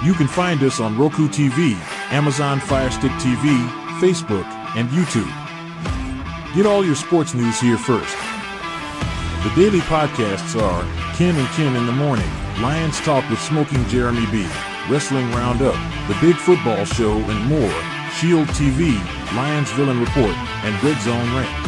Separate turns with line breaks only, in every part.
You can find us on Roku TV, Amazon Fire Stick TV, Facebook, and YouTube. Get all your sports news here first. The daily podcasts are Ken and Ken in the Morning, Lions Talk with Smoking Jeremy B, Wrestling Roundup, The Big Football Show, and more, Shield TV, Lions Villain Report, and Red Zone Rant.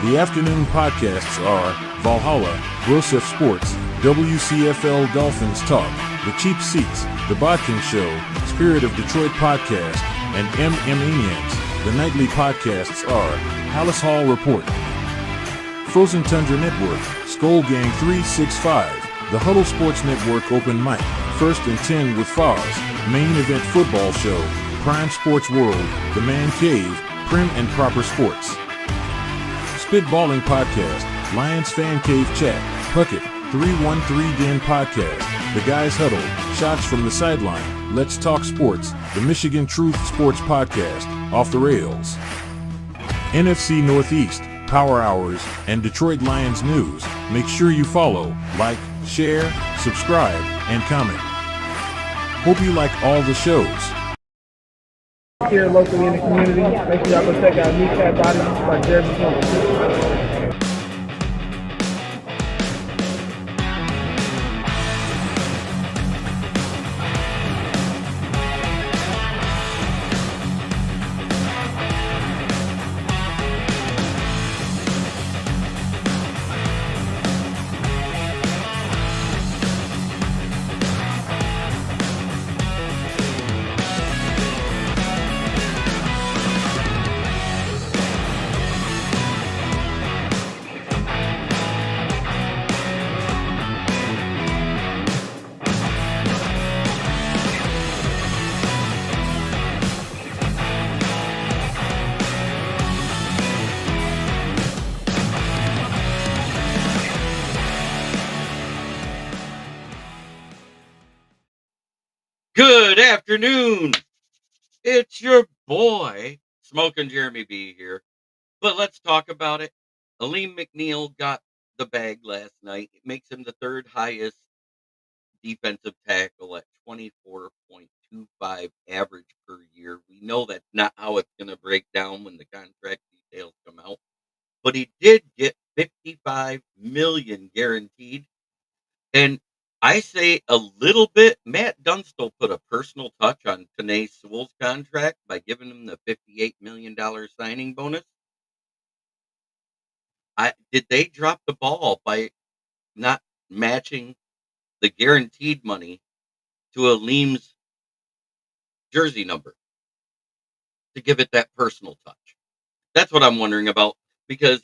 The afternoon podcasts are Valhalla, Grosef Sports, WCFL Dolphins Talk, The Cheap Seats, The Bodkin Show, Spirit of Detroit Podcast, and Maniacs. The nightly podcasts are Hallis Hall Report, Frozen Tundra Network, Skull Gang 365, The Huddle Sports Network Open Mic, First and 10 with Foz, Main Event Football Show, Prime Sports World, The Man Cave, Prim and Proper Sports. Spitballing Podcast, Lions Fan Cave Chat, Puckett, 313 Den Podcast, The Guys Huddle, Shots from the Sideline, Let's Talk Sports, The Michigan Truth Sports Podcast, Off the Rails, NFC Northeast, Power Hours, and Detroit Lions News. Make sure you follow, like, share, subscribe, and comment. Hope you like all the shows.
Here locally in the community, make sure y'all go check out Kneecap Bodies by Jeremy Jones.
Good afternoon. It's your boy, Smoking Jeremy B here. But let's talk about it. Alim.McNeil got the bag last night. It makes him the third highest defensive tackle at 24.25 average per year. We know that's not how it's going to break down when the contract details come out. But he did get $55 million guaranteed. And I say a little bit. Matt Dunstall put a personal touch on Penei Sewell's contract by giving him the $58 million signing bonus. Did they drop the ball by not matching the guaranteed money to Alim's jersey number to give it that personal touch? That's what I'm wondering about, because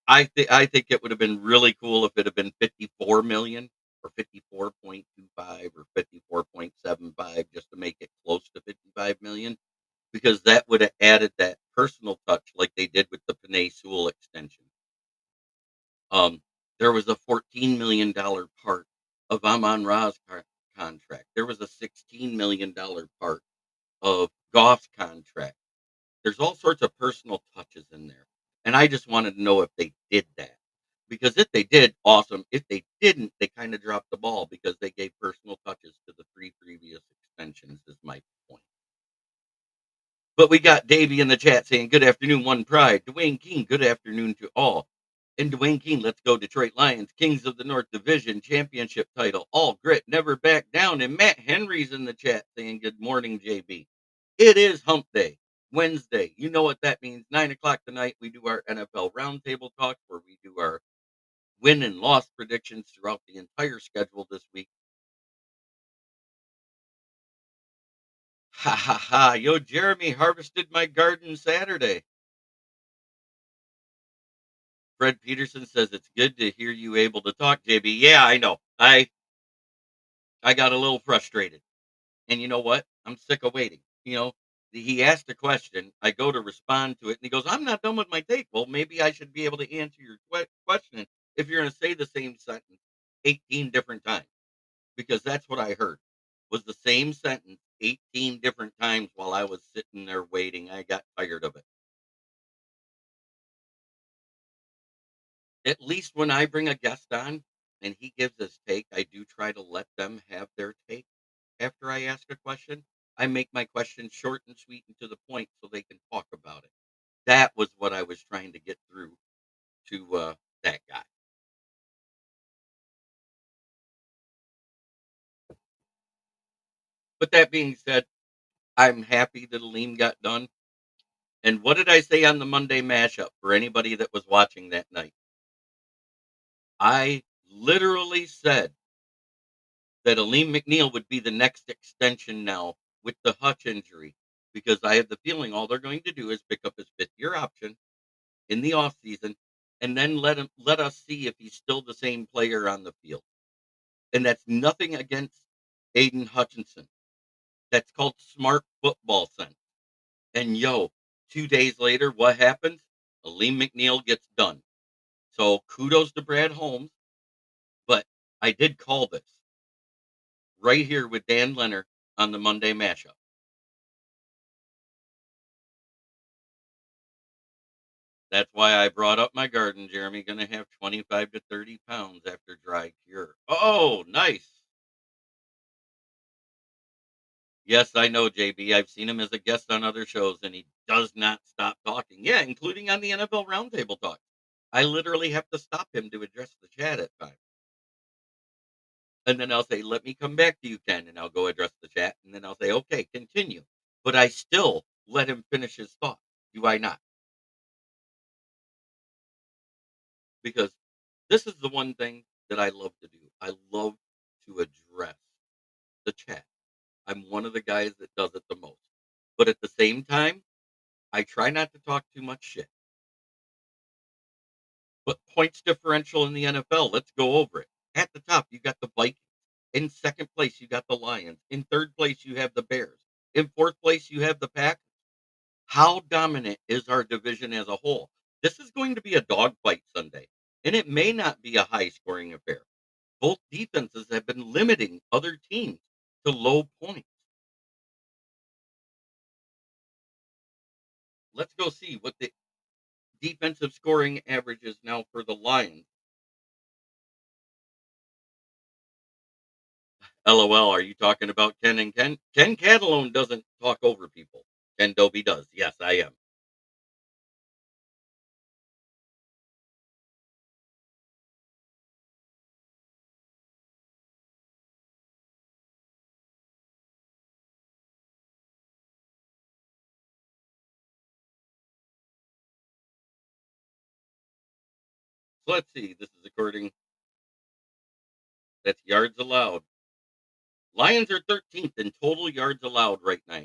I think it would have been really cool if it had been 54 million or 54.25 or 54.75 just to make it close to 55 million, because that would have added that personal touch like they did with the Penei Sewell extension. There was a $14 million part of Amon-Ra's contract. There was a $16 million part of Goff's contract. There's all sorts of personal touches in there. And I just wanted to know if they did that. Because if they did, awesome. If they didn't, they kind of dropped the ball because they gave personal touches to the 3 previous extensions, is my point. But we got Davey in the chat saying, good afternoon, One Pride. Dwayne King, good afternoon to all. And Dwayne King, let's go Detroit Lions, Kings of the North Division, championship title, all grit, never back down. And Matt Henry's in the chat saying, good morning, JB. It is hump day, Wednesday. You know what that means. 9 o'clock tonight, we do our NFL roundtable talk where we do our win and loss predictions throughout the entire schedule this week. Ha ha ha. Yo, Jeremy harvested my garden Saturday. Fred Peterson says it's good to hear you able to talk, JB. Yeah, I know. I got a little frustrated. And you know what? I'm sick of waiting. He asked a question. I go to respond to it, and he goes, I'm not done with my take. Well, maybe I should be able to answer your question if you're going to say the same sentence 18 different times, because that's what I heard was the same sentence 18 different times while I was sitting there waiting. I got tired of it. At least when I bring a guest on and he gives his take, I do try to let them have their take after I ask a question, I make my question short and sweet and to the point so they can talk about it. That was what I was trying to get through to that guy. But that being said, I'm happy that Alim got done. And what did I say on the Monday mashup for anybody that was watching that night? I literally said that Alim.McNeil would be the next extension now with the Hutch injury because I have the feeling all they're going to do is pick up his fifth-year option in the offseason and then let us see if he's still the same player on the field. And that's nothing against Aiden Hutchinson. That's called smart football sense. And 2 days later, what happens? Alim.McNeil gets done. So kudos to Brad Holmes, but I did call this right here with Dan Leonard on the Monday mashup. That's why I brought up my garden, Jeremy. Going to have 25 to 30 pounds after dry cure. Oh, nice. Yes, I know, JB. I've seen him as a guest on other shows, and he does not stop talking. Yeah, including on the NFL Roundtable Talk. I literally have to stop him to address the chat at times. And then I'll say, let me come back to you, Ken, and I'll go address the chat. And then I'll say, okay, continue. But I still let him finish his thought. Do I not? Because this is the one thing that I love to do. I love to address the chat. I'm one of the guys that does it the most. But at the same time, I try not to talk too much shit. But points differential in the NFL, let's go over it. At the top, you got the Vikings. In second place, you got the Lions. In third place, you have the Bears. In fourth place, you have the Packers. How dominant is our division as a whole? This is going to be a dogfight Sunday, and it may not be a high scoring affair. Both defenses have been limiting other teams to low points. Let's go see what the defensive scoring average is now for the Lions. LOL, are you talking about Ken and Ken? Ken Catalone doesn't talk over people. Ken Dobie does. Yes, I am. So let's see. This is according, that's yards allowed. Lions are 13th in total yards allowed right now.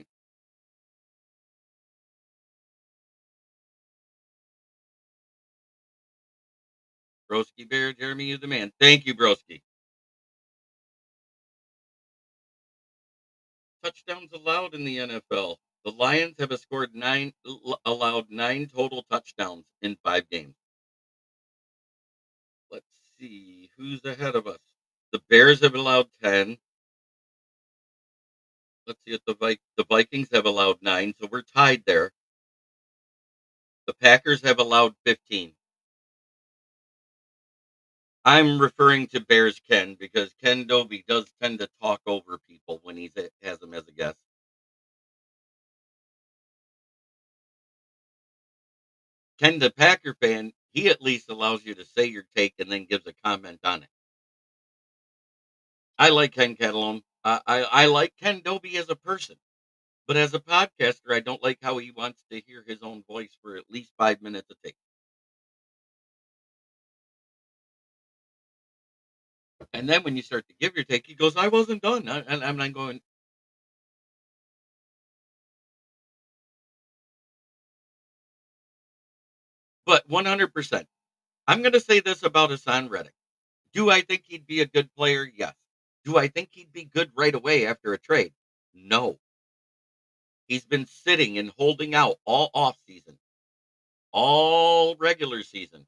Broski Bear, Jeremy, you the man. Thank you, Broski. Touchdowns allowed in the NFL. The Lions have scored allowed 9 total touchdowns in 5 games. Let's see who's ahead of us. The Bears have allowed 10. Let's see if the Vikings have allowed 9, so we're tied there. The Packers have allowed 15. I'm referring to Bears Ken because Ken Dobie does tend to talk over people when he has him as a guest. Ken, the Packer fan, he at least allows you to say your take and then gives a comment on it. I like Ken Catalone. I like Ken Dobie as a person, but as a podcaster, I don't like how he wants to hear his own voice for at least 5 minutes a take. And then when you start to give your take, he goes, "I wasn't done," and I'm not going. But 100%, I'm going to say this about Hassan Reddick. Do I think he'd be a good player? Yes. Do I think he'd be good right away after a trade? No. He's been sitting and holding out all off season, all regular season.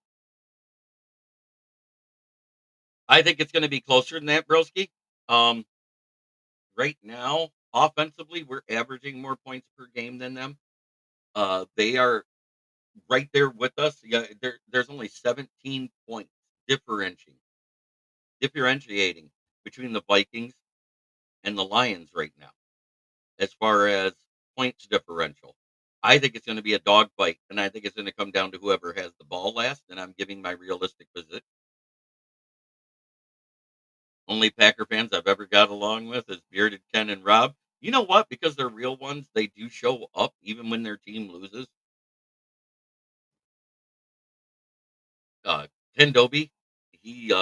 I think it's going to be closer than that, Broski. Um, right now, offensively, we're averaging more points per game than them. They are right there with us. Yeah, there's only 17 points differentiating between the Vikings and the Lions right now as far as points differential. I think it's going to be a dogfight, and I think it's going to come down to whoever has the ball last. And I'm giving my realistic position. Only Packer fans I've ever got along with is Bearded Ken and Rob. You know what? Because they're real ones, they do show up even when their team loses. Ken Doby, he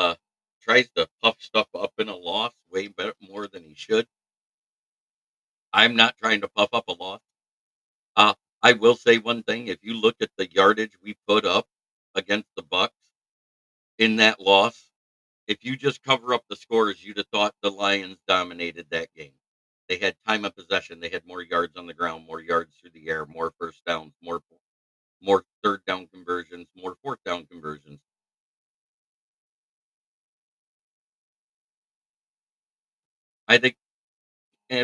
tries to puff stuff up in a loss way better, more than he should. I'm not trying to puff up a loss. Uh, I will say one thing: if you look at the yardage we put up against the Bucks in that loss, if you just cover up the scores, you'd have thought the Lions dominated that game. They had time of possession. They had more yards on the ground, more yards through the air, more first downs, more third down conversions, more fourth down conversions. I think,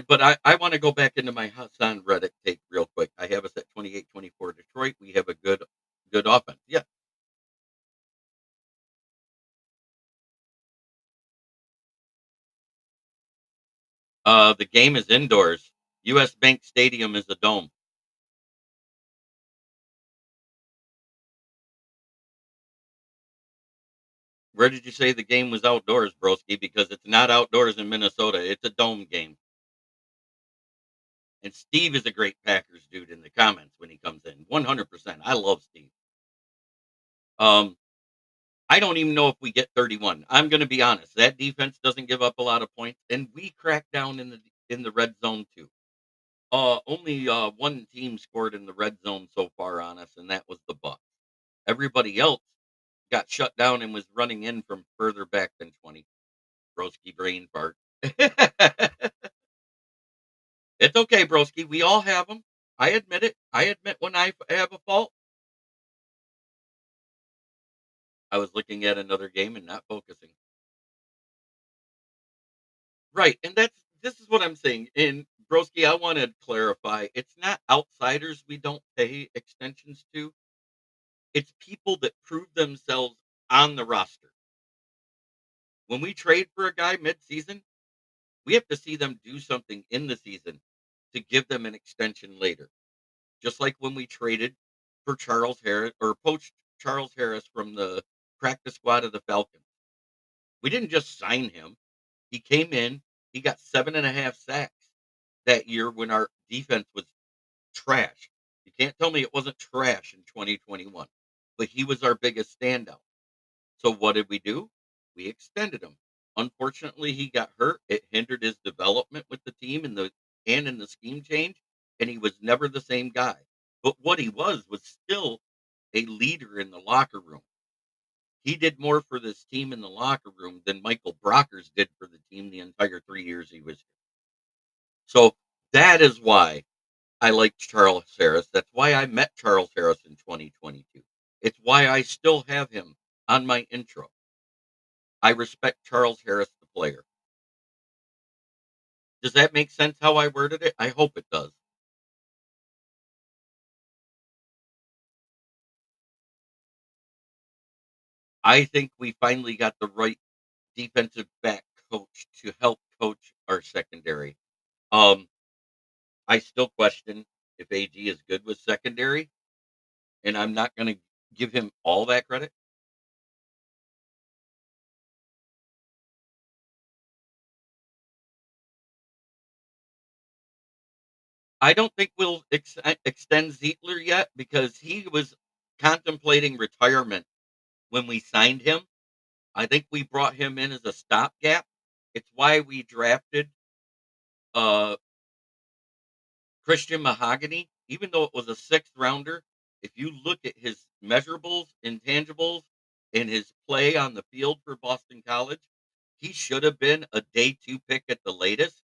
but I want to go back into my Hassan Reddick take real quick. I have us at 28-24 Detroit. We have a good offense. Yeah. The game is indoors. U.S. Bank Stadium is a dome. Where did you say the game was outdoors, Broski? Because it's not outdoors in Minnesota. It's a dome game. And Steve is a great Packers dude in the comments when he comes in. 100%. I love Steve. Um, I don't even know if we get 31. I'm going to be honest. That defense doesn't give up a lot of points, and we crack down in the red zone too. Only one team scored in the red zone so far on us, and that was the Bucks. Everybody else got shut down and was running in from further back than 20. Broski brain fart. It's okay, Broski. We all have them. I admit it. I admit when I have a fault. I was looking at another game and not focusing. Right, and this is what I'm saying. And Broski, I want to clarify. It's not outsiders we don't pay extensions to. It's people that prove themselves on the roster. When we trade for a guy mid-season, we have to see them do something in the season to give them an extension later. Just like when we traded for Charles Harris or poached Charles Harris from the practice squad of the Falcons. We didn't just sign him. He came in, he got 7.5 sacks that year when our defense was trash. You can't tell me it wasn't trash in 2021, but he was our biggest standout. So what did we do? We extended him. Unfortunately, he got hurt. It hindered his development with the team and in the scheme change, and he was never the same guy. But what he was still a leader in the locker room. He did more for this team in the locker room than Michael Brockers did for the team the entire 3 years he was here. So that is why I like Charles Harris. That's why I met Charles Harris in 2022. It's why I still have him on my intro. I respect Charles Harris, the player. Does that make sense how I worded it? I hope it does. I think we finally got the right defensive back coach to help coach our secondary. Um, I still question if AG is good with secondary, and I'm not going to give him all that credit. I don't think we'll extend Zietler yet because he was contemplating retirement when we signed him. I think we brought him in as a stopgap. It's why we drafted uh, Christian Mahogany, even though it was a sixth rounder. If you look at his measurables, intangibles, and his play on the field for Boston College, he should have been a day 2 pick at the latest.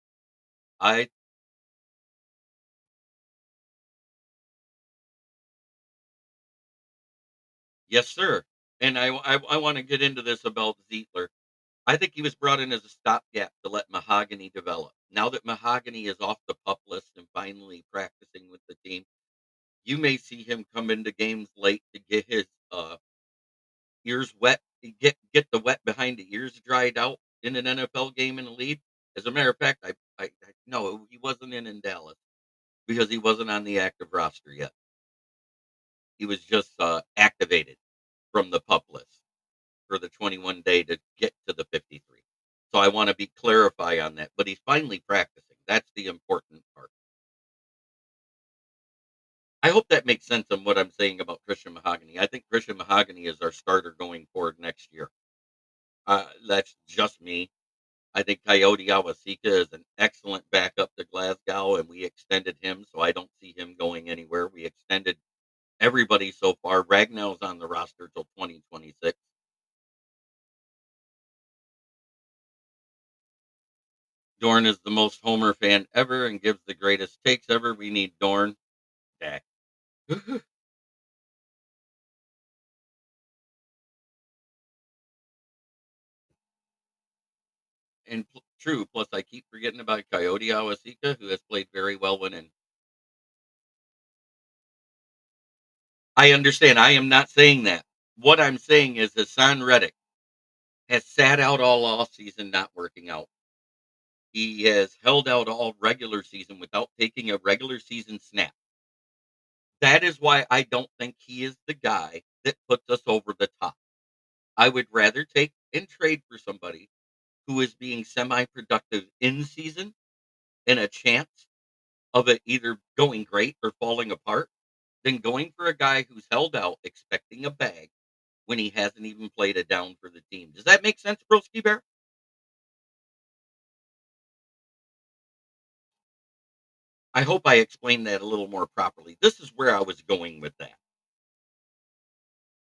I Yes, sir. And I want to get into this about Zietler. I think he was brought in as a stopgap to let Mahogany develop. Now that Mahogany is off the pup list and finally practicing with the team, you may see him come into games late to get his ears wet, get the wet behind the ears dried out in an NFL game in the league. As a matter of fact, I no, he wasn't in Dallas because he wasn't on the active roster yet. He was just activated from the pup list for the 21 day to get to the 53. So I want to be clarify on that. But he's finally practicing. That's the important part. I hope that makes sense on what I'm saying about Christian Mahogany. I think Christian Mahogany is our starter going forward next year. That's just me. I think Coyote Awasika is an excellent backup to Glasgow, and we extended him, so I don't see him going anywhere. We extended everybody so far. Ragnell's on the roster till 2026. Dorn is the most Homer fan ever and gives the greatest takes ever. We need Dorn back. And true, plus I keep forgetting about Coyote Awasika, who has played very well when in. I understand. I am not saying that. What I'm saying is Hassan Reddick has sat out all off season not working out. He has held out all regular season without taking a regular season snap. That is why I don't think he is the guy that puts us over the top. I would rather take and trade for somebody who is being semi-productive in season and a chance of it either going great or falling apart than going for a guy who's held out expecting a bag when he hasn't even played a down for the team. Does that make sense, Broski Bear? I hope I explained that a little more properly. This is where I was going with that.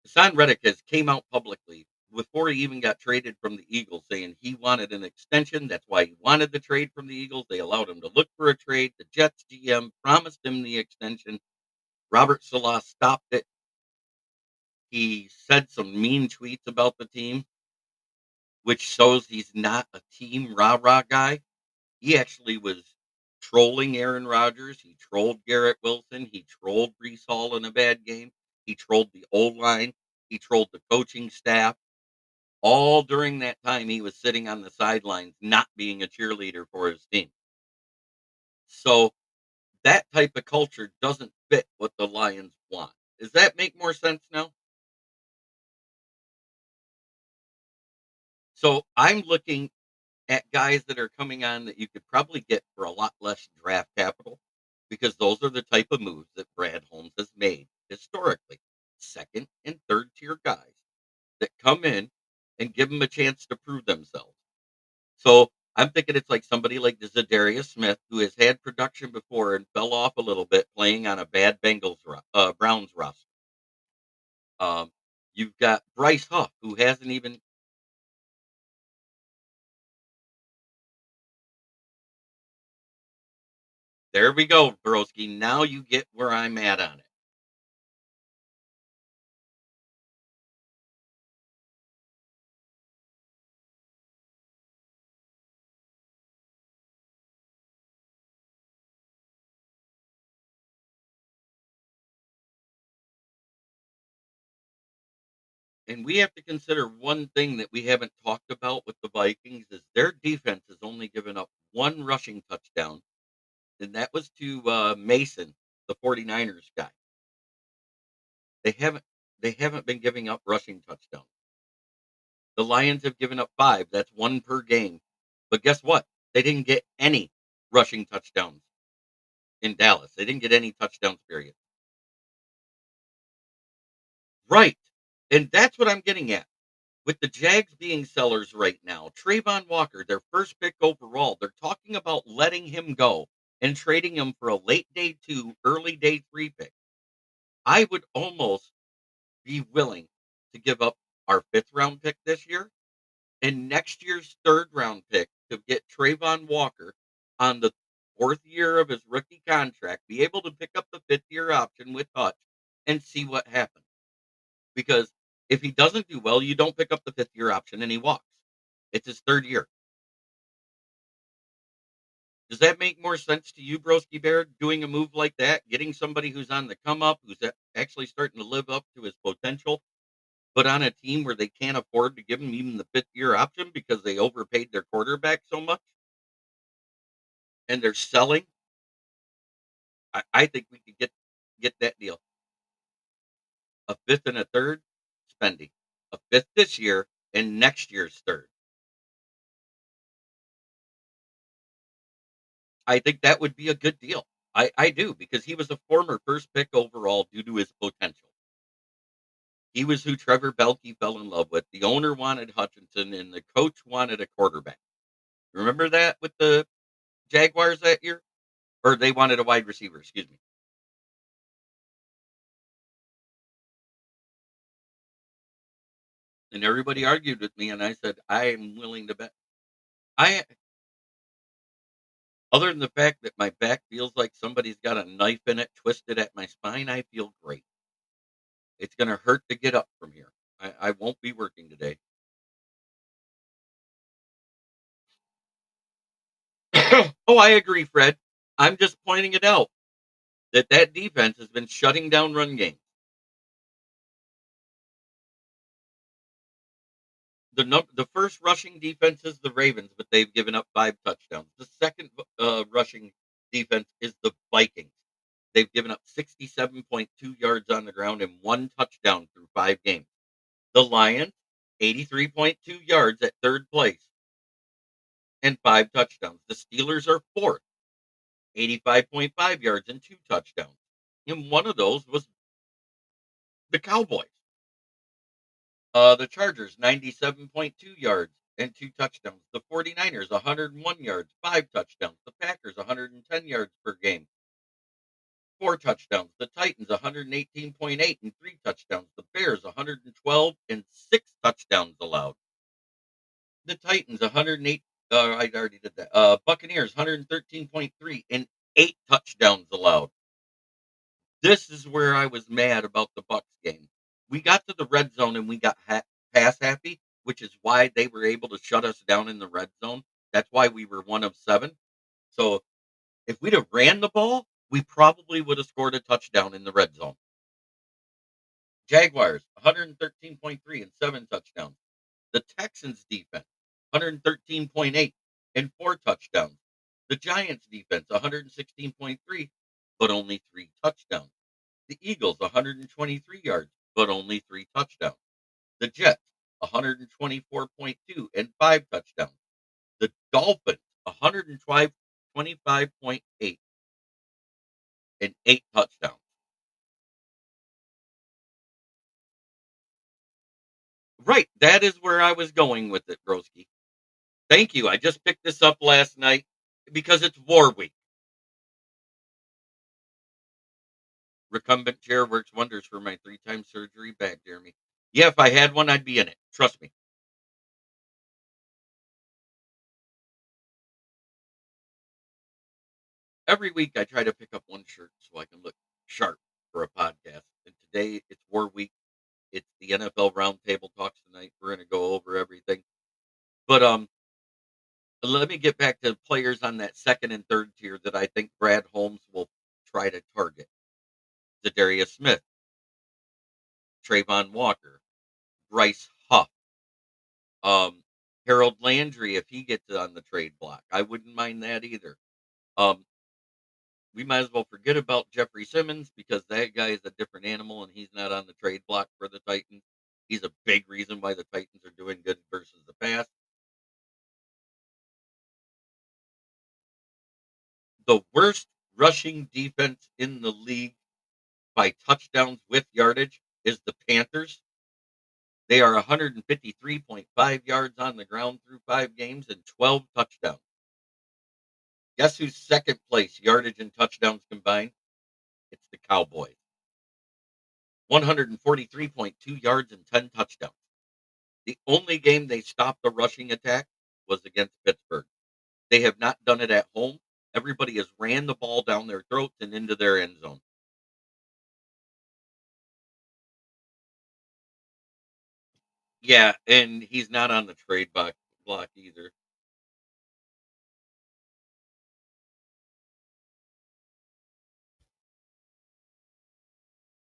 Hassan Reddick has came out publicly before he even got traded from the Eagles saying he wanted an extension. That's why he wanted the trade from the Eagles. They allowed him to look for a trade. The Jets GM promised him the extension. Robert Salah stopped it. He said some mean tweets about the team, which shows he's not a team rah-rah guy. He actually was trolling Aaron Rodgers. He trolled Garrett Wilson. He trolled Brees Hall in a bad game. He trolled the O-line. He trolled the coaching staff. All during that time, he was sitting on the sidelines, not being a cheerleader for his team. So that type of culture doesn't fit what the Lions want. Does that make more sense now? So I'm looking at guys that are coming on that you could probably get for a lot less draft capital because those are the type of moves that Brad Holmes has made historically. Second and third tier guys that come in and give them a chance to prove themselves. So I'm thinking it's like somebody like Zadarius Smith, who has had production before and fell off a little bit playing on a bad Browns roster. You've got Bryce Huff, who hasn't even. There we go, Broski. Now you get where I'm at on it. And we have to consider one thing that we haven't talked about with the Vikings is their defense has only given up one rushing touchdown, and that was to Mason, the 49ers guy. They haven't they haven't been giving up rushing touchdowns. The Lions have given up 5. That's 1 per game. But guess what? They didn't get any rushing touchdowns in Dallas. They didn't get any touchdowns, period. Right. And that's what I'm getting at. With the Jags being sellers right now, Trayvon Walker, their first pick overall, they're talking about letting him go and trading him for a late day 2, early day 3 pick. I would almost be willing to give up our 5th round pick this year and next year's 3rd round pick to get Trayvon Walker on the 4th year of his rookie contract, be able to pick up the 5th year option with Hutch and see what happens. Because if he doesn't do well, you don't pick up the 5th year option and he walks. It's his 3rd year. Does that make more sense to you, Broski Bear, doing a move like that, getting somebody who's on the come up, who's actually starting to live up to his potential, but on a team where they can't afford to give him even the 5th year option because they overpaid their quarterback so much? and they're selling, I think we could get that deal. A fifth and a third, spending. A fifth this year and next year's third. I think that would be a good deal. I do, because he was a former first pick overall due to his potential. He was who Trevor Belke fell in love with. The owner wanted Hutchinson, and the coach wanted a quarterback. Remember that with the Jaguars that year? Or they wanted a wide receiver, excuse me. And everybody argued with me, and I said, I am willing to bet. I Other than the fact that my back feels like somebody's got a knife in it twisted at my spine, I feel great. It's gonna hurt to get up from here. I won't be working today. Oh, I agree, Fred. I'm just pointing it out that defense has been shutting down run games. The first rushing defense is the Ravens, but they've given up 5 touchdowns. The second rushing defense is the Vikings. They've given up 67.2 yards on the ground and 1 touchdown through 5 games. The Lions, 83.2 yards at third place and 5 touchdowns. The Steelers are fourth, 85.5 yards and 2 touchdowns. And one of those was the Cowboys. The Chargers, 97.2 yards and 2 touchdowns. The 49ers, 101 yards, 5 touchdowns. The Packers, 110 yards per game, 4 touchdowns. The Titans, 118.8 and 3 touchdowns. The Bears, 112 and 6 touchdowns allowed. The Titans, 108. I already did that. Buccaneers, 113.3 and 8 touchdowns allowed. This is where I was mad about the Bucks game. We got to the red zone and we got pass happy, which is why they were able to shut us down in the red zone. That's why we were 1 of 7. So if we'd have ran the ball, we probably would have scored a touchdown in the red zone. Jaguars, 113.3 and 7 touchdowns. The Texans defense, 113.8 and 4 touchdowns. The Giants defense, 116.3, but only 3 touchdowns. The Eagles, 123 yards, but only 3 touchdowns. The Jets, 124.2 and 5 touchdowns. The Dolphins, 125.8 and 8 touchdowns. Right, that is where I was going with it, Broski. Thank you. I just picked this up last night because it's war week. Recumbent chair works wonders for my 3 time surgery back, Jeremy. Yeah, if I had one, I'd be in it. Trust me. Every week I try to pick up one shirt so I can look sharp for a podcast. And today it's war week. It's the NFL roundtable talks tonight. We're gonna go over everything. But let me get back to players on that second and third tier that I think Brad Holmes will try to target. Zadarius Smith, Trayvon Walker, Bryce Huff, um, Harold Landry if he gets on the trade block. I wouldn't mind that either. Um, we might as well forget about Jeffrey Simmons because that guy is a different animal and he's not on the trade block for the Titans. He's a big reason why the Titans are doing good versus the past. The worst rushing defense in the league by touchdowns with yardage is the Panthers. They are 153.5 yards on the ground through 5 games and 12 touchdowns. Guess who's second place yardage and touchdowns combined? It's the Cowboys. 143.2 yards and 10 touchdowns. The only game they stopped the rushing attack was against Pittsburgh. They have not done it at home. Everybody has ran the ball down their throats and into their end zone. Yeah, and he's not on the trade block either.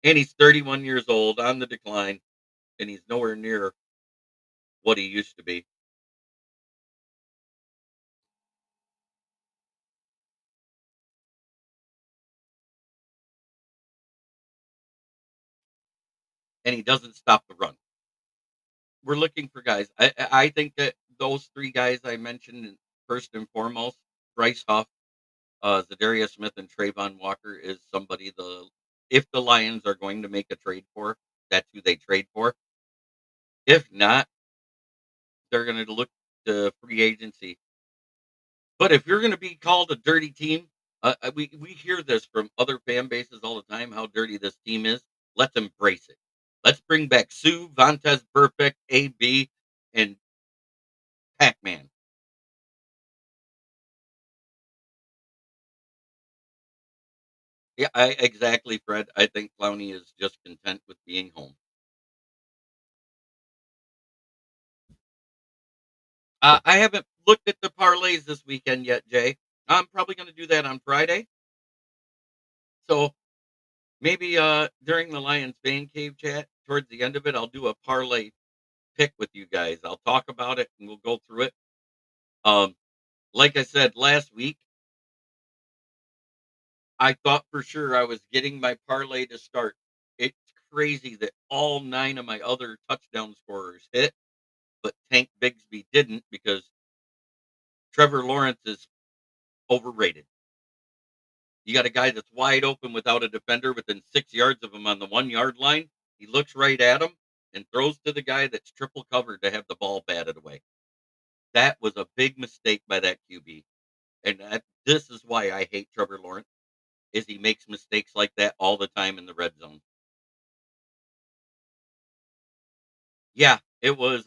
And he's 31 years old, on the decline, and he's nowhere near what he used to be. and he doesn't stop the run. We're looking for guys. I think that those three guys I mentioned first and foremost, Bryce Huff, Zadarius Smith, and Trayvon Walker is somebody if the Lions are going to make a trade for, that's who they trade for. If not, they're going to look to free agency. But if you're going to be called a dirty team, we hear this from other fan bases all the time how dirty this team is. Let's embrace it. Let's bring back Sue, Vontez Perfect, AB, and Pac Man. Yeah, exactly, Fred. I think Clowney is just content with being home. I haven't looked at the parlays this weekend yet, Jay. I'm probably going to do that on Friday. So maybe during the Lions fan cave chat, towards the end of it, I'll do a parlay pick with you guys. I'll talk about it and we'll go through it. Um, like I said last week, I thought for sure I was getting my parlay to start. It's crazy that all 9 of my other touchdown scorers hit, but Tank Bigsby didn't because Trevor Lawrence is overrated. You got a guy that's wide open without a defender within 6 yards of him on the 1 yard line. He looks right at him and throws to the guy that's triple covered to have the ball batted away. That was a big mistake by that QB. And this is why I hate Trevor Lawrence, is he makes mistakes like that all the time in the red zone. Yeah, it was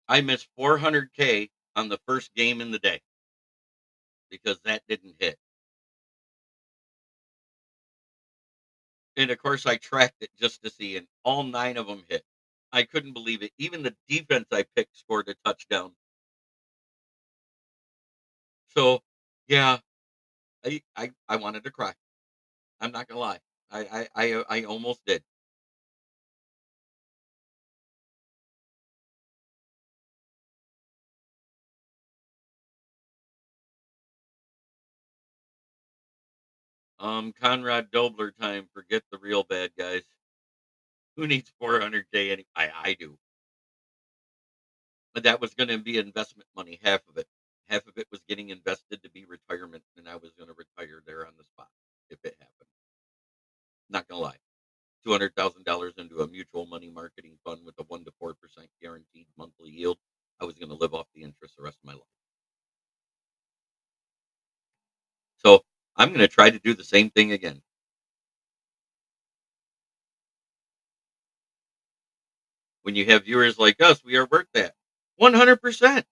I missed 400K on the first game in the day because that didn't hit. And of course I tracked it just to see, and all 9 of them hit. I couldn't believe it. Even the defense I picked scored a touchdown. So yeah, I wanted to cry. I'm not gonna lie. I almost did. Conrad Dobler time. Forget the real bad guys. Who needs 400K? I do. But that was going to be investment money. Half of it was getting invested to be retirement, and I was going to retire there on the spot if it happened. Not gonna lie. $200,000 into a mutual money marketing fund with a 1 to 4% guaranteed monthly yield. I was going to live off the interest the rest of my life. So I'm going to try to do the same thing again. When you have viewers like us, we are worth that 100%.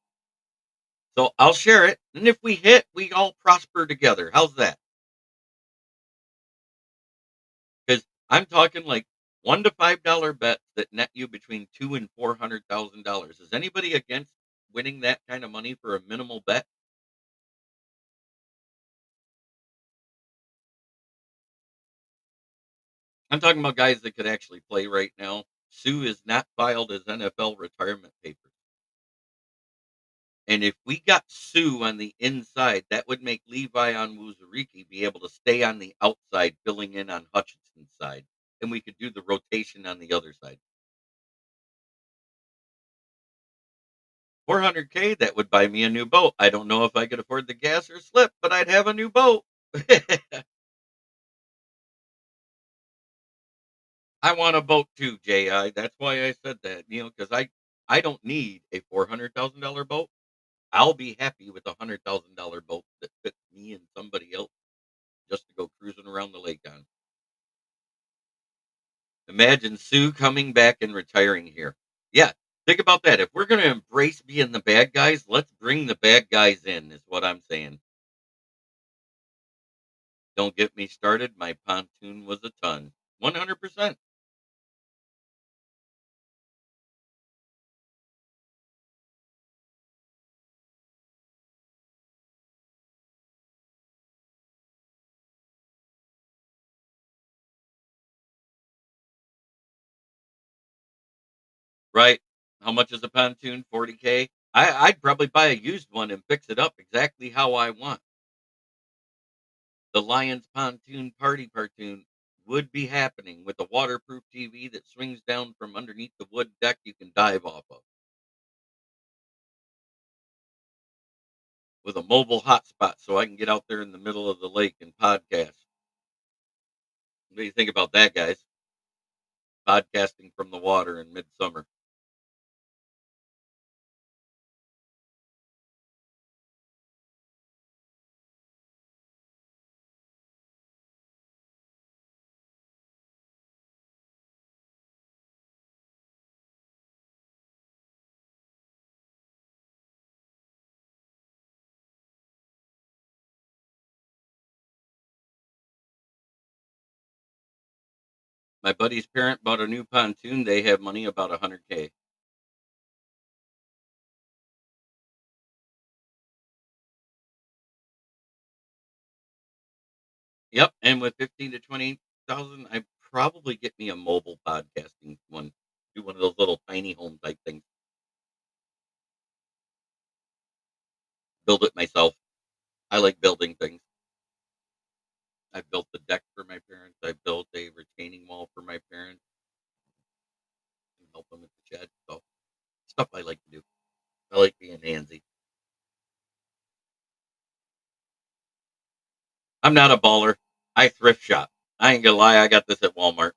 So I'll share it, and if we hit, we all prosper together. How's that? Because I'm talking like $1 to $5 bets that net you between $200,000 and $400,000. Is anybody against winning that kind of money for a minimal bet? I'm talking about guys that could actually play right now. Sue is not filed as NFL retirement papers. And if we got Sue on the inside, that would make Levi on Wuzuriki be able to stay on the outside, filling in on Hutchinson's side. And we could do the rotation on the other side. 400K, that would buy me a new boat. I don't know if I could afford the gas or slip, but I'd have a new boat. I want a boat too, Ji. That's why I said that, because I don't need a $400,000 boat. I'll be happy with $100,000 boat that fits me and somebody else just to go cruising around the lake on. Imagine Sue coming back and retiring here. Yeah, think about that. If we're going to embrace being the bad guys, let's bring the bad guys in, is what I'm saying. Don't get me started. My pontoon was a ton. 100%. Right? How much is a pontoon? 40K. I'd probably buy a used one and fix it up exactly how I want. The Lions pontoon party pontoon would be happening with a waterproof TV that swings down from underneath the wood deck you can dive off of, with a mobile hotspot so I can get out there in the middle of the lake and podcast. What do you think about that, guys? Podcasting from the water in midsummer. My buddy's parent bought a new pontoon. They have money about 100K. Yep, and with 15 to 20,000, I probably get me a mobile podcasting one. Do one of those little tiny home type things. Build it myself. I like building things. I built the deck for my parents. I built a retaining wall for my parents and help them with the shed. So stuff I like to do. I like being handsy. I'm not a baller. I thrift shop. I ain't gonna lie. I got this at Walmart.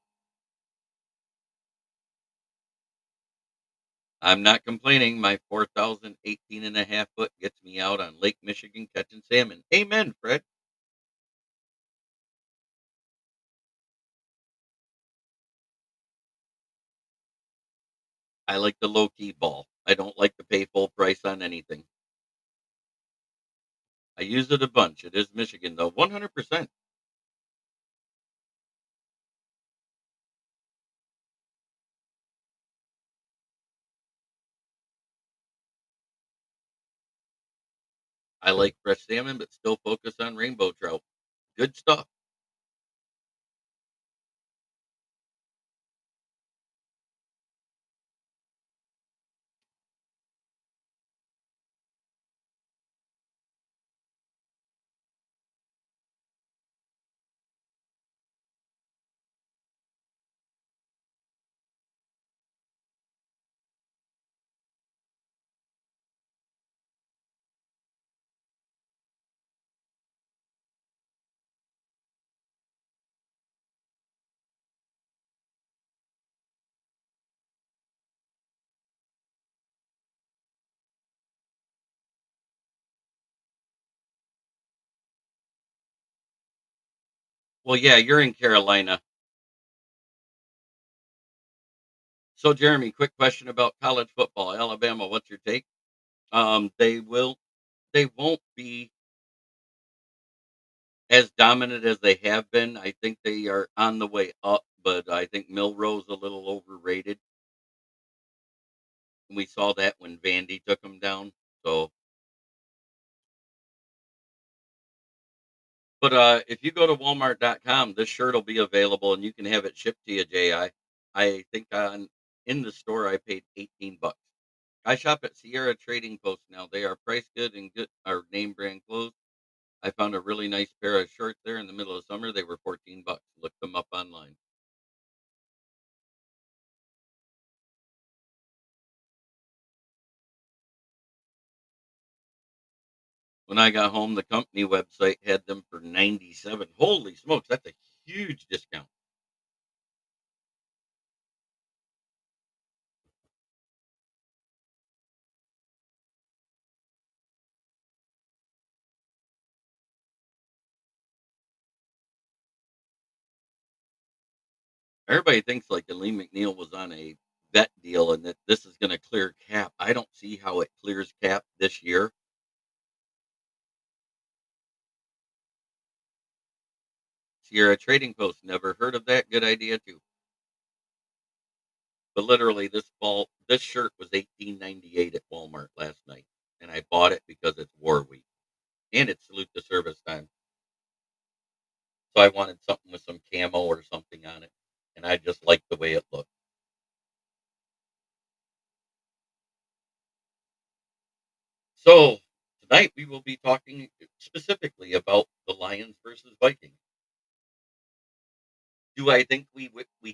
I'm not complaining. My 4,018.5 foot gets me out on Lake Michigan catching salmon. Amen, Fred. I like the low key ball. I don't like to pay full price on anything. I use it a bunch. It is Michigan though, 100%. I like fresh salmon, but still focus on rainbow trout. Good stuff. Well, yeah, you're in Carolina. So, Jeremy, quick question about college football. Alabama, what's your take? They won't be as dominant as they have been. I think they are on the way up, but I think Milrose a little overrated. We saw that when Vandy took them down. So, but if you go to Walmart.com, this shirt will be available, and you can have it shipped to you, Ji. I think on in the store I paid $18. I shop at Sierra Trading Post now. They are price good and good are name brand clothes. I found a really nice pair of shorts there in the middle of summer. They were $14. Look them up online. When I got home, the company website had them for 97. Holy smokes, that's a huge discount. Everybody thinks like Alim.McNeil was on a vet deal and that this is going to clear cap. I don't see how it clears cap this year. Sierra Trading Post, never heard of that. Good idea too. But literally, this shirt was 18.98 at Walmart last night, and I bought it because it's War Week and it's salute to service time. So I wanted something with some camo or something on it, and I just liked the way it looked. So tonight we will be talking specifically about the Lions versus Vikings. Do I think we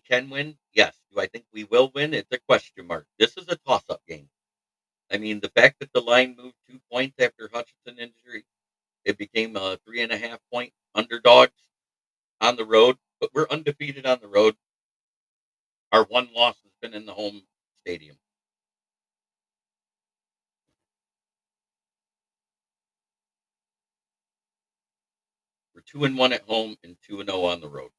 can win? Yes. Do I think we will win? It's a question mark. This is a toss-up game. I mean, the fact that the line moved 2 points after Hutchinson injury, it became a 3.5 point underdogs on the road, but we're undefeated on the road. Our one loss has been in the home stadium. We're 2-1 at home and 2-0 on the road.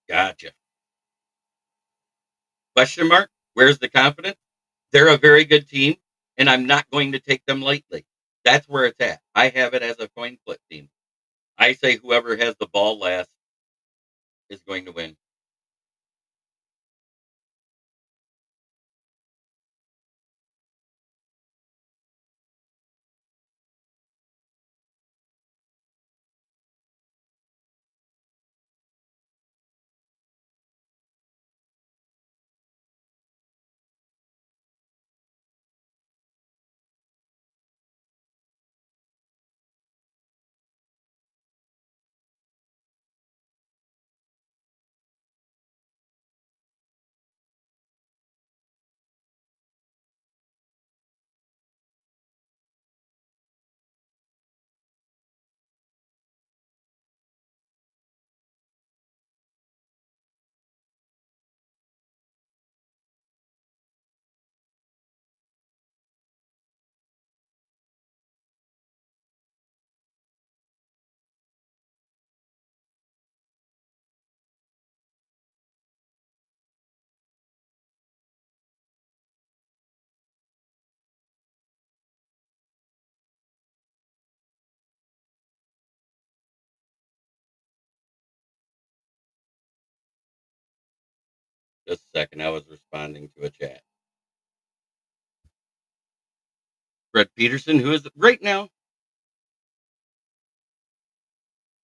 Gotcha. Question mark? Where's the confidence? They're a very good team, and I'm not going to take them lightly. That's where it's at. I have it as a coin flip team. I say whoever has the ball last is going to win. Just a second. I was responding to a chat. Fred Peterson, who is right now,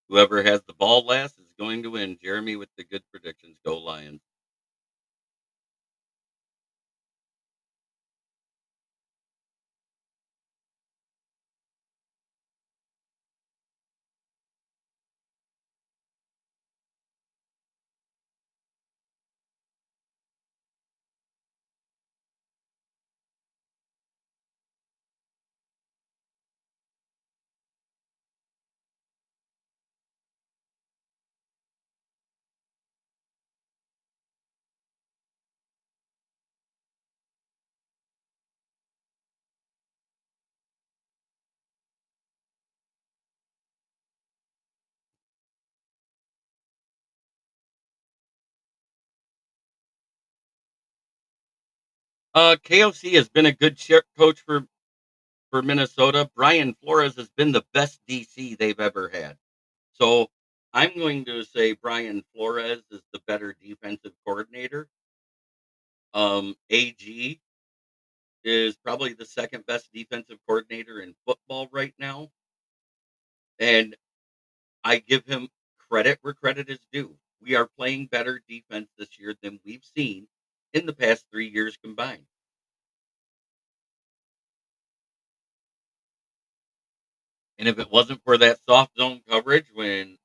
whoever has the ball last is going to win. Jeremy with the good predictions. Go Lions. KOC has been a good coach for Minnesota. Brian Flores has been the best DC they've ever had. So I'm going to say Brian Flores is the better defensive coordinator. AG is probably the second best defensive coordinator in football right now. And I give him credit where credit is due. We are playing better defense this year than we've seen in the past 3 years combined. And if it wasn't for that soft zone coverage when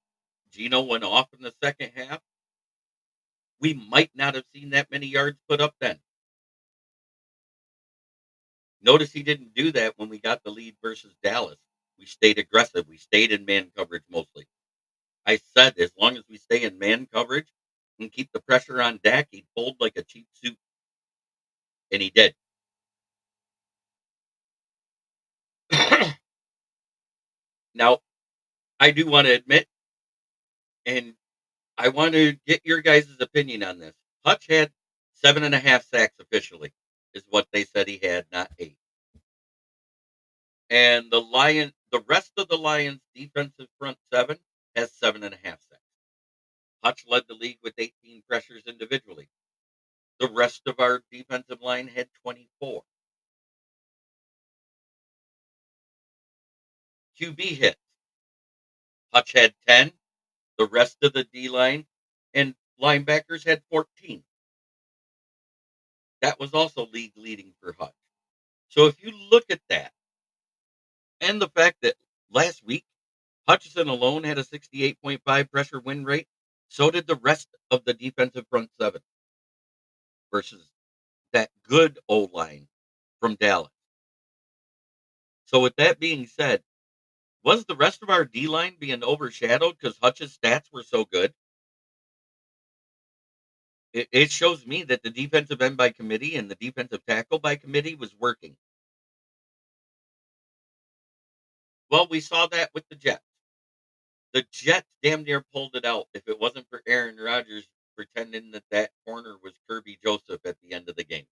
Gino went off in the second half, we might not have seen that many yards put up then. Notice he didn't do that when we got the lead versus Dallas. We stayed aggressive. We stayed in man coverage mostly. I said as long as we stay in man coverage and keep the pressure on Dak, he'd fold like a cheap suit. And he did. Now, I do want to admit, and I want to get your guys' opinion on this. Hutch had 7.5 sacks officially, is what they said he had, not 8. And the rest of the Lions' defensive front seven has 7.5 sacks. Hutch led the league with 18 pressures individually. The rest of our defensive line had 24. QB hits. Hutch had 10. The rest of the D line and linebackers had 14. That was also league leading for Hutch. So if you look at that and the fact that last week Hutchinson alone had a 68.5 pressure win rate, so did the rest of the defensive front seven versus that good O line from Dallas. So with that being said, was the rest of our D line being overshadowed because Hutch's stats were so good? It shows me that the defensive end by committee and the defensive tackle by committee was working. Well, we saw that with the Jets. The Jets damn near pulled it out if it wasn't for Aaron Rodgers pretending that that corner was Kirby Joseph at the end of the game.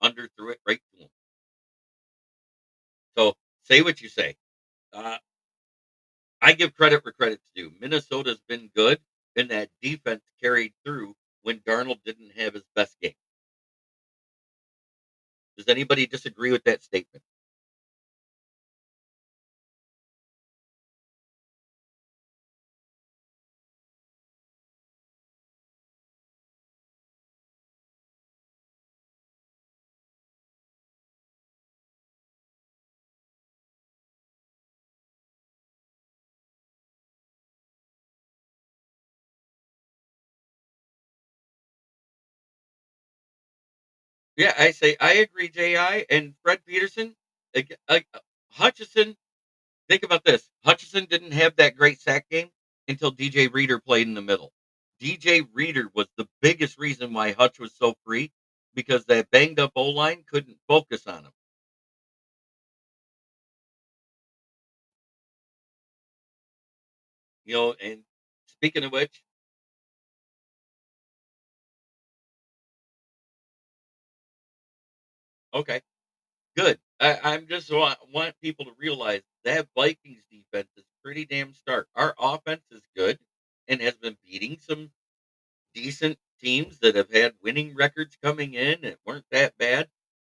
Underthrew it right to him. So say what you say. Uh, I give credit where credit's due. Minnesota's been good, and that defense carried through when Darnold didn't have his best game. Does anybody disagree with that statement? Yeah, I say I agree, Ji, and Fred Peterson. Hutchison. Think about this: Hutchison didn't have that great sack game until DJ Reader played in the middle. DJ Reader was the biggest reason why Hutch was so free because that banged up O line couldn't focus on him. And speaking of which, okay, good. I'm just want people to realize that Vikings defense is pretty damn stark. Our offense is good and has been beating some decent teams that have had winning records coming in and weren't that bad.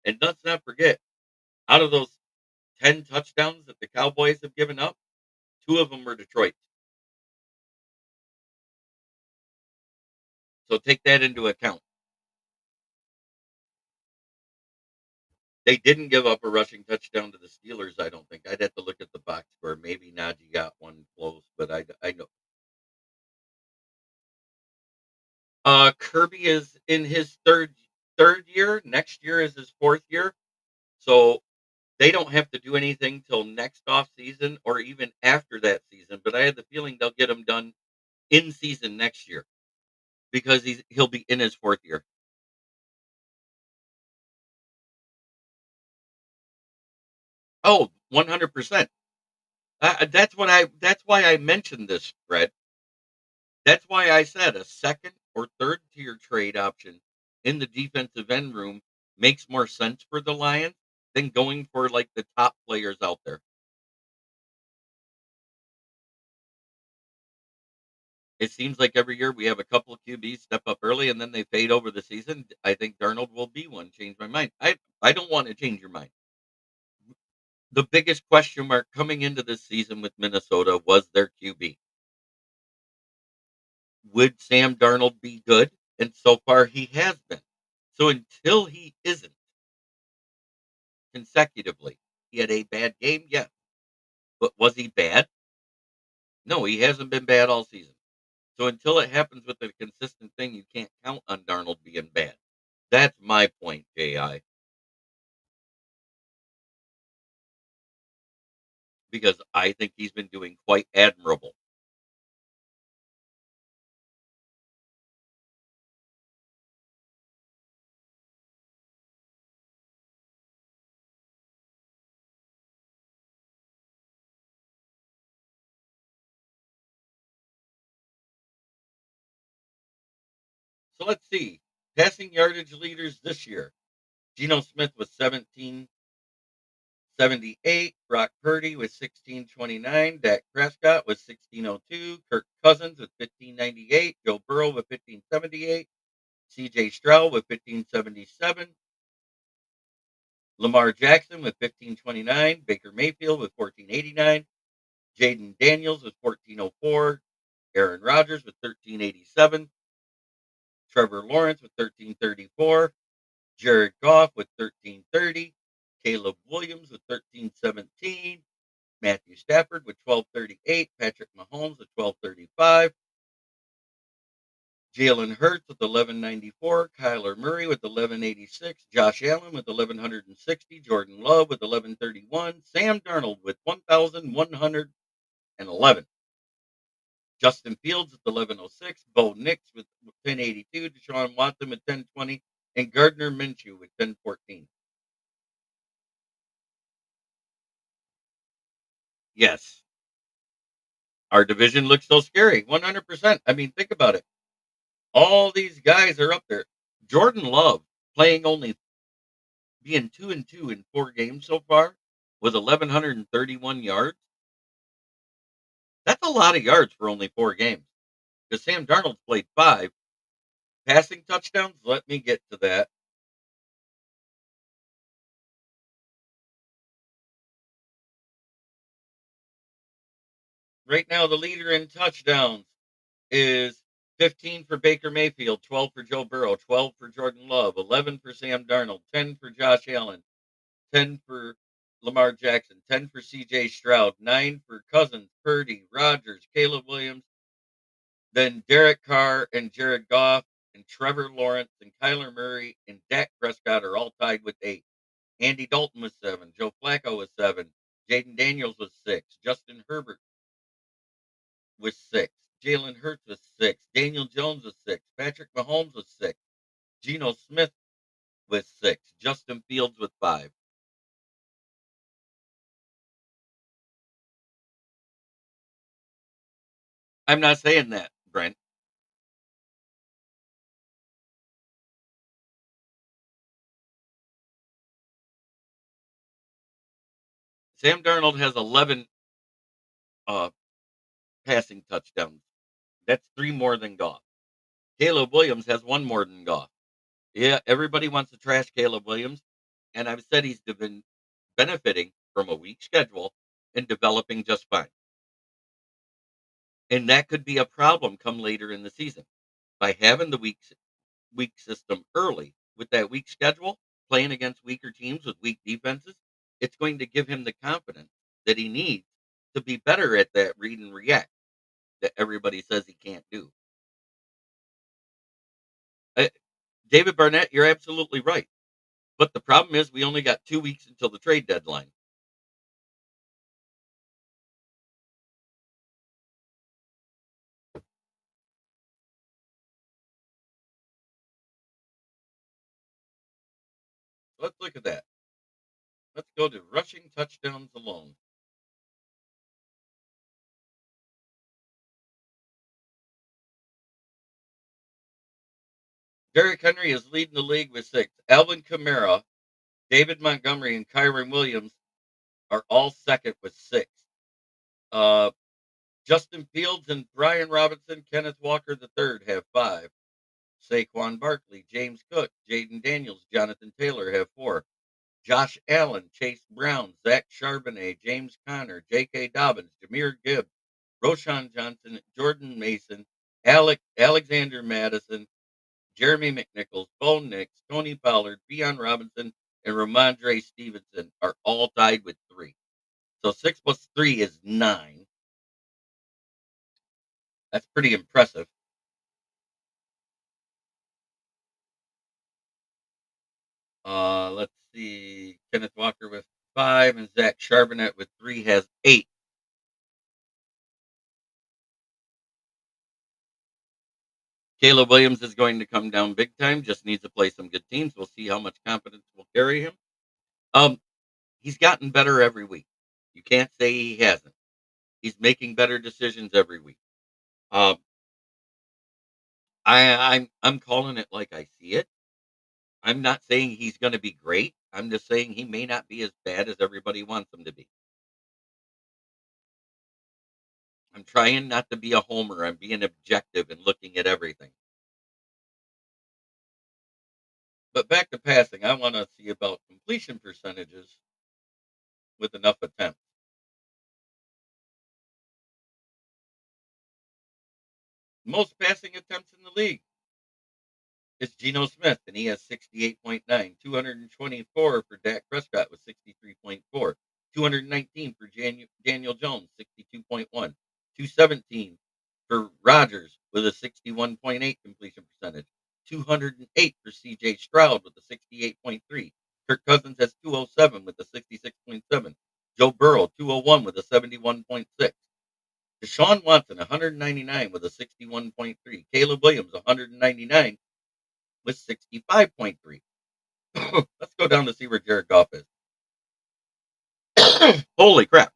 And let's not forget, out of those 10 touchdowns that the Cowboys have given up, two of them were Detroit. So take that into account. They didn't give up a rushing touchdown to the Steelers, I don't think. I'd have to look at the box score. Maybe Najee got one close, but I know. Kirby is in his third year. Next year is his fourth year. So they don't have to do anything till next off season or even after that season. But I had the feeling they'll get him done in season next year because he'll be in his fourth year. Oh, 100%. That's why I mentioned this, Fred. That's why I said a second or third tier trade option in the defensive end room makes more sense for the Lions than going for like the top players out there. It seems like every year we have a couple of QBs step up early and then they fade over the season. I think Darnold will be one. Change my mind. I don't want to change your mind. The biggest question mark coming into this season with Minnesota was their QB. Would Sam Darnold be good? And so far he has been. So until he isn't consecutively, he had a bad game, yes. But was he bad? No, he hasn't been bad all season. So until it happens with a consistent thing, you can't count on Darnold being bad. That's my point, Ji, because I think he's been doing quite admirable. So let's see. Passing yardage leaders this year. Geno Smith was 1778. Brock Purdy was 1629. Dak Prescott was 1602. Kirk Cousins with 1598. Joe Burrow with 1578. CJ Stroud with 1577. Lamar Jackson with 1529. Baker Mayfield with 1489. Jaden Daniels with 1404. Aaron Rodgers with 1387. Trevor Lawrence with 1334. Jared Goff with 1330. Caleb Williams with 1317. Matthew Stafford with 1238. Patrick Mahomes with 1235. Jalen Hurts with 1194. Kyler Murray with 1186. Josh Allen with 1160. Jordan Love with 1131. Sam Darnold with 1111. Justin Fields with 1106. Bo Nix with 1082. Deshaun Watson with 1020. And Gardner Minshew with 1014. Yes, our division looks so scary. 100%. I mean, think about it. All these guys are up there. Jordan Love playing only being 2-2 in 4 games so far with 1,131 yards. That's a lot of yards for only 4 games. Because Sam Darnold's played 5 passing touchdowns. Let me get to that. Right now, the leader in touchdowns is 15 for Baker Mayfield, 12 for Joe Burrow, 12 for Jordan Love, 11 for Sam Darnold, 10 for Josh Allen, 10 for Lamar Jackson, 10 for CJ Stroud, 9 for Cousins, Purdy, Rodgers, Caleb Williams, then Derek Carr and Jared Goff and Trevor Lawrence and Kyler Murray and Dak Prescott are all tied with 8. Andy Dalton was 7. Joe Flacco was 7. Jaden Daniels was 6. Justin Herbert was 6. Jalen Hurts was 6. Daniel Jones was 6. Patrick Mahomes was 6. Geno Smith with 6. Justin Fields with 5. I'm not saying that, Brent. Sam Darnold has 11 uh, passing touchdowns. That's 3 more than Goff. Caleb Williams has 1 more than Goff. Yeah, everybody wants to trash Caleb Williams, and I've said he's been benefiting from a weak schedule and developing just fine. And that could be a problem come later in the season. By having the weak system early with that weak schedule, playing against weaker teams with weak defenses, it's going to give him the confidence that he needs to be better at that read and react that everybody says he can't do. Uh, David Barnett, you're absolutely right. But the problem is we only got 2 weeks until the trade deadline. Let's look at that. Let's go to rushing touchdowns alone. Derrick Henry is leading the league with 6. Alvin Kamara, David Montgomery, and Kyron Williams are all second with 6. Uh, Justin Fields and Brian Robinson, Kenneth Walker III have 5. Saquon Barkley, James Cook, Jaden Daniels, Jonathan Taylor have 4. Josh Allen, Chase Brown, Zach Charbonnet, James Conner, J.K. Dobbins, Jameer Gibbs, Roshan Johnson, Jordan Mason, Alexander Madison, Jeremy McNichols, Bo Nix, Tony Pollard, Bion Robinson, and Ramondre Stevenson are all tied with 3. So 6 plus 3 is 9. That's pretty impressive. Let's see. Kenneth Walker with 5 and Zach Charbonnet with 3 has 8. Caleb Williams is going to come down big time. Just needs to play some good teams. We'll see how much confidence will carry him. Um, he's gotten better every week. You can't say he hasn't. He's making better decisions every week. Um, I'm calling it like I see it. I'm not saying he's going to be great. I'm just saying he may not be as bad as everybody wants him to be. I'm trying not to be a homer. I'm being objective and looking at everything. But back to passing, I want to see about completion percentages with enough attempts. Most passing attempts in the league. It's Geno Smith, and he has 68.9. 224 for Dak Prescott with 63.4. 219 for Daniel Jones, 62.1. 217 for Rodgers with a 61.8 completion percentage. 208 for CJ Stroud with a 68.3. Kirk Cousins has 207 with a 66.7. Joe Burrow, 201 with a 71.6. Deshaun Watson, 199 with a 61.3. Caleb Williams, 199 with 65.3. Let's go down to see where Jared Goff is. Holy crap.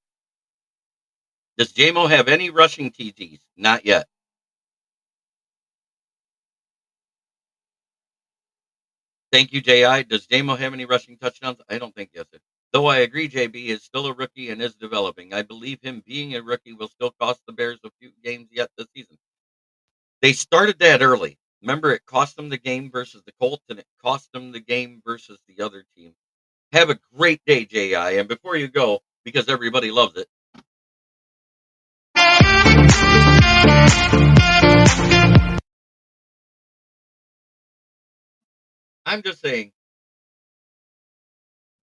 Does JMO have any rushing TDs? Not yet. Thank you, JI. Does JMO have any rushing touchdowns? I don't think yes. Though I agree, JB is still a rookie and is developing. I believe him being a rookie will still cost the Bears a few games yet this season. They started that early. Remember, it cost them the game versus the Colts, and it cost them the game versus the other team. Have a great day, JI. And before you go, because everybody loves it, I'm just saying,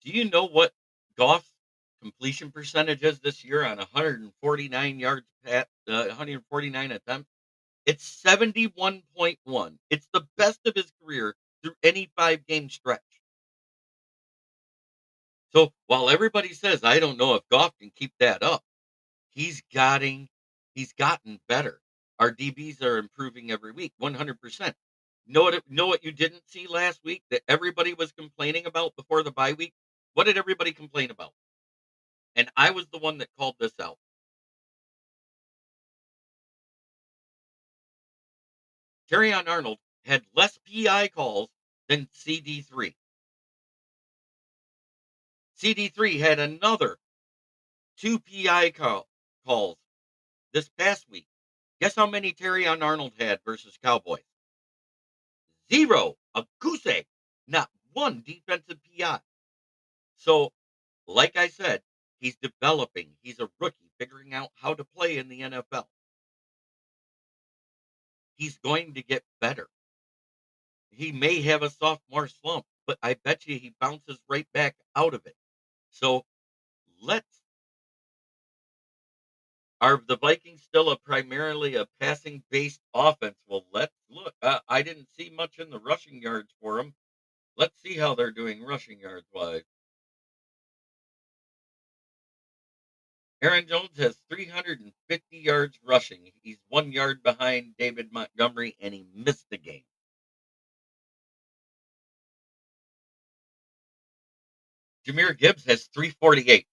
do you know what Goff's completion percentage is this year on 149 yards, 149 attempts? It's 71.1. It's the best of his career through any 5-game stretch. So while everybody says, I don't know if Goff can keep that up, he's gotten better. Our DBs are improving every week, 100%. Know what you didn't see last week that everybody was complaining about before the bye week? What did everybody complain about? And I was the one that called this out. Terrion Arnold had less PI calls than CD3. CD3 had another 2 PI calls this past week. Guess how many Terrion Arnold had versus Cowboys? 0. A goose egg. Not one defensive PI. So, like I said, he's developing. He's a rookie figuring out how to play in the NFL. He's going to get better. He may have a sophomore slump, but I bet you he bounces right back out of it. So let's are the Vikings still primarily a passing based offense? Well, let's look. I didn't see much in the rushing yards for them. Let's see how they're doing rushing yards wise. Aaron Jones has 350 yards rushing. He's 1 yard behind David Montgomery, and he missed the game. Jahmyr Gibbs has 348.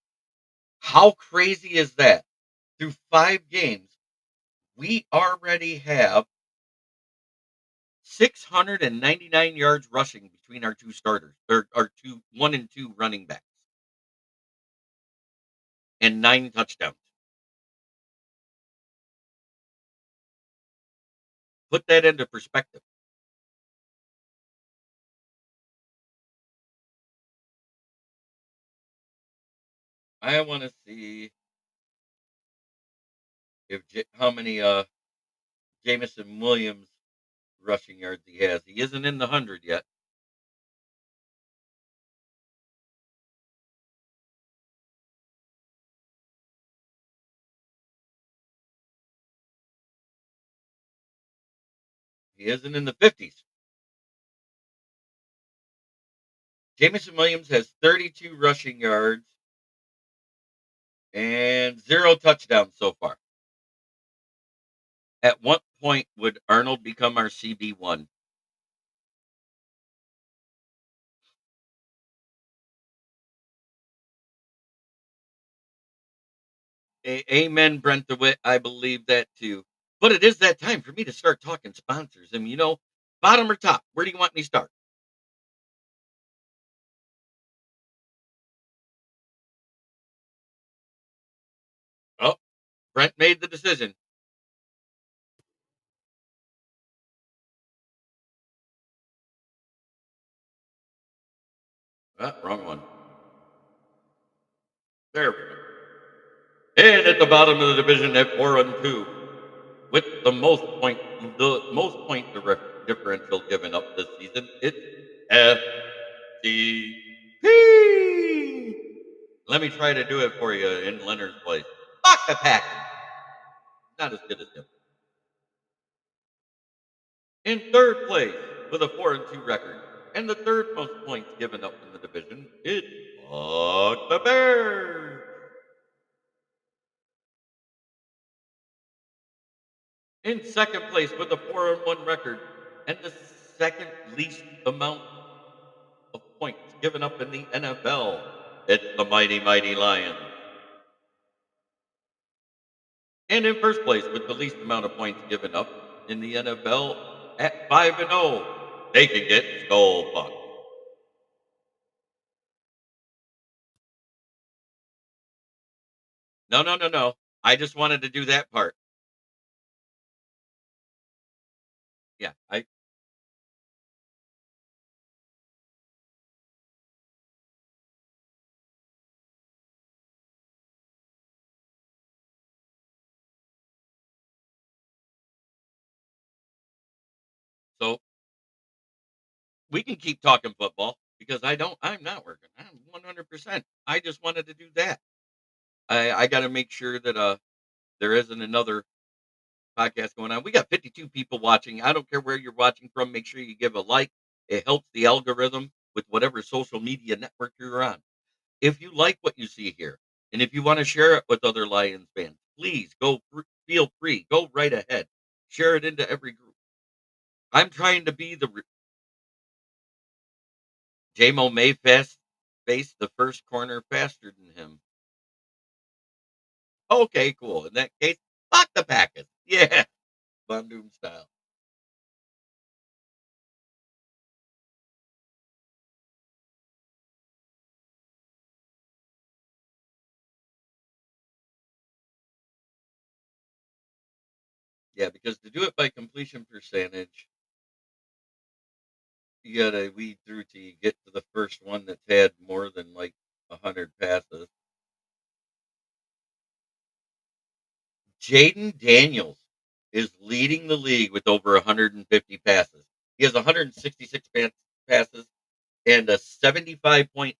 How crazy is that? Through 5 games, we already have 699 yards rushing between our two starters, or our 1 and 2 running backs, and 9 touchdowns. Put that into perspective. I want to see if how many Jameson Williams rushing yards he has. He isn't in the 100 yet. He isn't in the 50s. Jameson Williams has 32 rushing yards and 0 touchdowns so far. At what point would Arnold become our CB1? Amen, Brent DeWitt. I believe that too. But it is that time for me to start talking sponsors. And bottom or top, where do you want me to start? Oh, Brent made the decision. Wrong one. There we go. And at the bottom of the division at 4-2, with the most point differential given up this season. It's FTP. Let me try to do it for you in Leonard's place. Fuck the Packers. Not as good as him. In third place with a 4-2 record and the third most points given up in the division, it's fuck the Bears. In second place with a 4-1 record and the second least amount of points given up in the NFL, it's the mighty, mighty Lions. And in first place with the least amount of points given up in the NFL at 5-0, they can get skull fucked. No, no, no, no. I just wanted to do that part. Yeah, so we can keep talking football because I'm not working. I'm 100%. I just wanted to do that. I got to make sure that there isn't another podcast going on. We got 52 people watching. I don't care where you're watching from. Make sure you give a like. It helps the algorithm with whatever social media network you're on. If you like what you see here, and if you want to share it with other Lions fans, please feel free. Go right ahead. Share it into every group. I'm trying to be the JMO Mayfest faced the first corner faster than him. Okay, cool. In that case, fuck the Packers. Yeah, Von Doom style. Yeah, because to do it by completion percentage, you gotta weed through till you get to the first one that's had more than like 100 passes. Jaden Daniels is leading the league with over 150 passes. He has 166 passes and a 75.3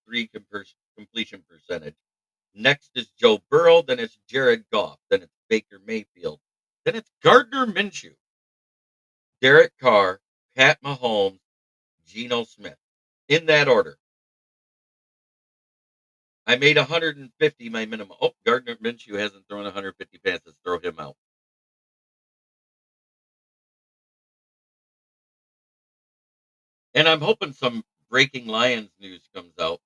completion percentage. Next is Joe Burrow, then it's Jared Goff, then it's Baker Mayfield, then it's Gardner Minshew, Derek Carr, Pat Mahomes, Geno Smith. In that order. I made 150 my minimum. Oh, Gardner Minshew hasn't thrown 150 passes. Throw him out. And I'm hoping some breaking Lions news comes out.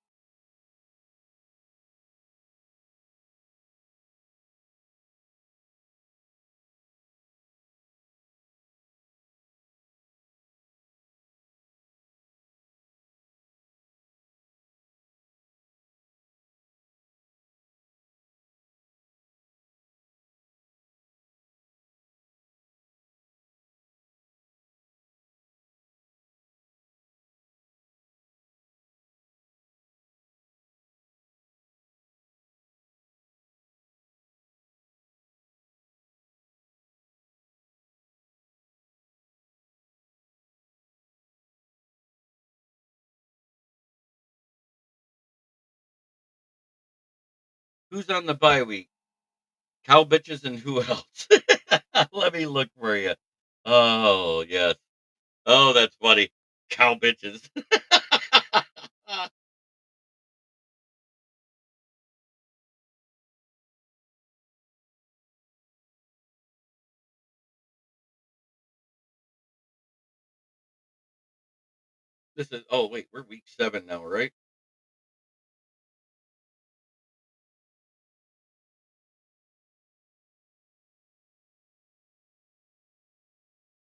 Who's on the bye week? Cow bitches and who else? Let me look for you. Oh, yes. Oh, that's funny. Cow bitches. This is, oh, wait, we're week 7 now, right?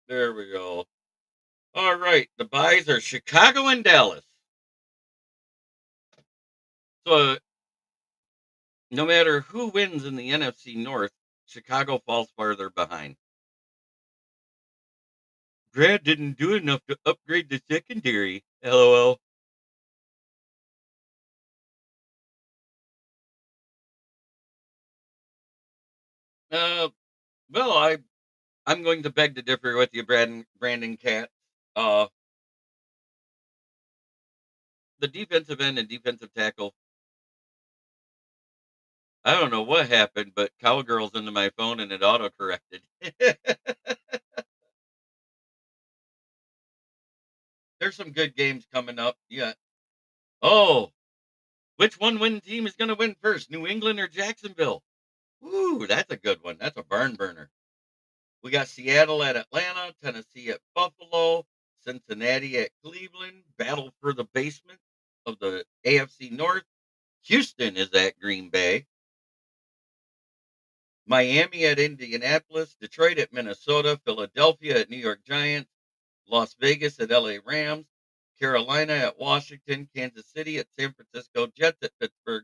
There we go. All right. The buys are Chicago and Dallas. So no matter who wins in the NFC North, Chicago falls farther behind. Brad didn't do enough to upgrade the secondary. LOL. Uh, well, I'm going to beg to differ with you, Brandon Cat. Uh, the defensive end and defensive tackle. I don't know what happened, but Cowgirls into my phone and it auto corrected. There's some good games coming up. Yeah. Oh, which one win team is going to win first, New England or Jacksonville? Ooh, that's a good one. That's a barn burner. We got Seattle at Atlanta, Tennessee at Buffalo, Cincinnati at Cleveland. Battle for the basement of the AFC North. Houston is at Green Bay. Miami at Indianapolis, Detroit at Minnesota, Philadelphia at New York Giants, Las Vegas at LA Rams, Carolina at Washington, Kansas City at San Francisco, Jets at Pittsburgh.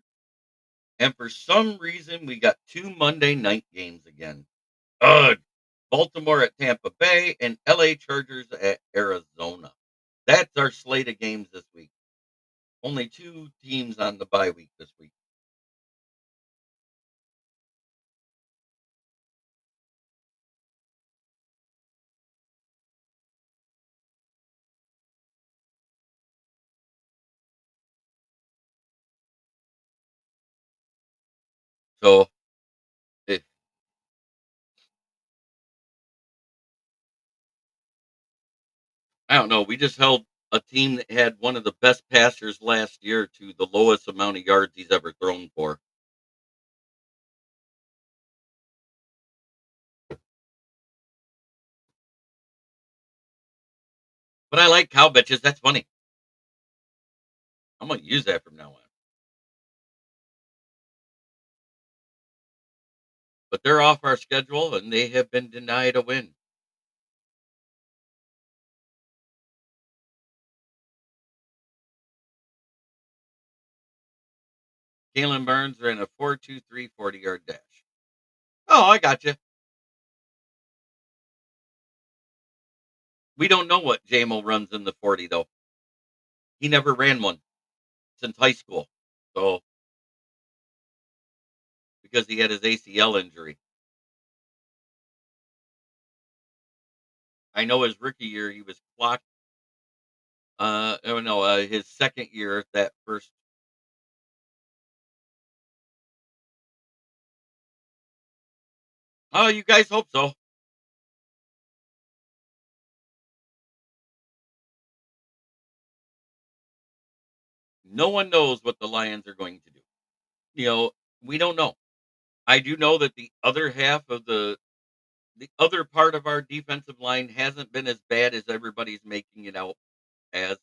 And for some reason, we got two Monday night games again. Ugh. Baltimore at Tampa Bay and LA Chargers at Arizona. That's our slate of games this week. Only two teams on the bye week this week. So it, I don't know. We just held a team that had one of the best passers last year to the lowest amount of yards he's ever thrown for. But I like cow bitches. That's funny. I'm gonna use that from now on. But they're off our schedule and they have been denied a win. Kalen Burns ran a 4.23 40-yard dash. Oh, I got you. We don't know what JMO runs in the 40 though. He never ran one since high school. So because he had his ACL injury. I know his rookie year he was clocked. Oh no, his second year that first. Oh, you guys hope so. No one knows what the Lions are going to do. You know, we don't know. I do know that the other part of our defensive line hasn't been as bad as everybody's making it out as,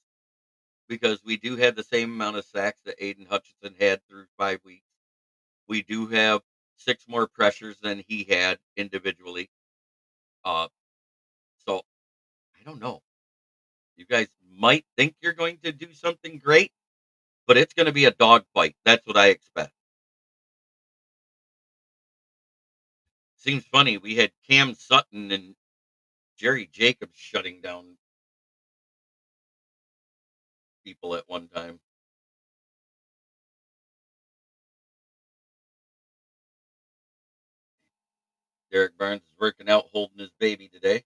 because we do have the same amount of sacks that Aiden Hutchinson had through 5 weeks. We do have six more pressures than he had individually. Uh, so I don't know. You guys might think you're going to do something great, but it's going to be a dogfight. That's what I expect. Seems funny. We had Cam Sutton and Jerry Jacobs shutting down people at one time. Derek Barnes is working out, holding his baby today.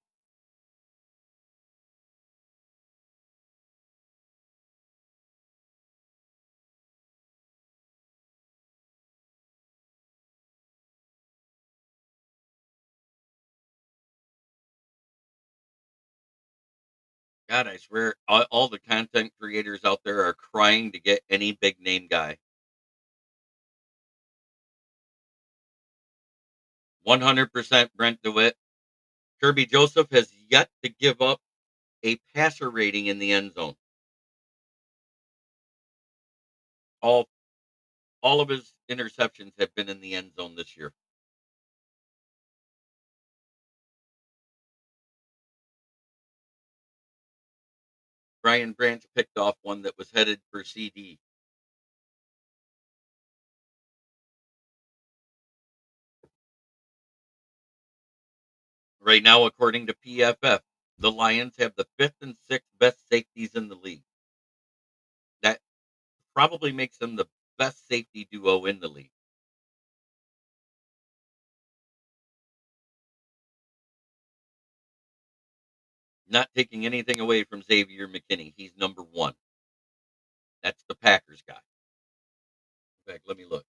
God, I swear, all the content creators out there are crying to get any big name guy. 100% Brent DeWitt. Kirby Joseph has yet to give up a passer rating in the end zone. All all of his interceptions have been in the end zone this year. Brian Branch picked off one that was headed for CD. Right now, according to PFF, the Lions have the fifth and sixth best safeties in the league. That probably makes them the best safety duo in the league. Not taking anything away from Xavier McKinney. He's number one. That's the Packers guy. In fact, let me look.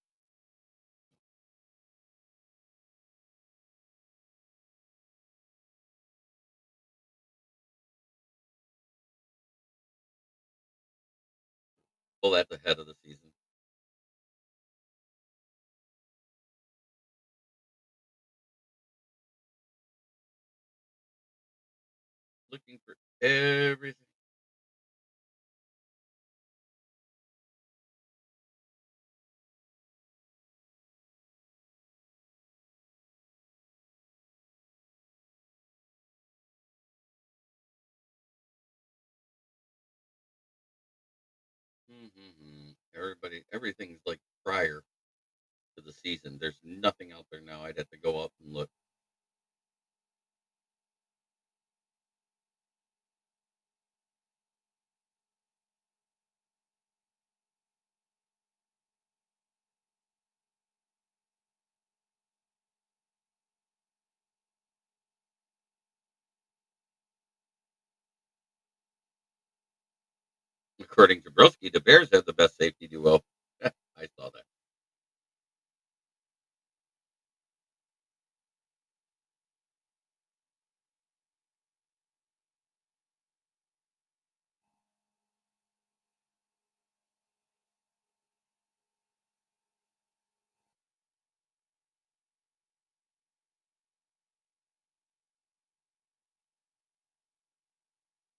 Well, that's ahead of the season. Looking for everything. Everything's like prior to the season. There's nothing out there now. I'd have to go up and look. According to Broski, the Bears have the best safety duo. I saw that.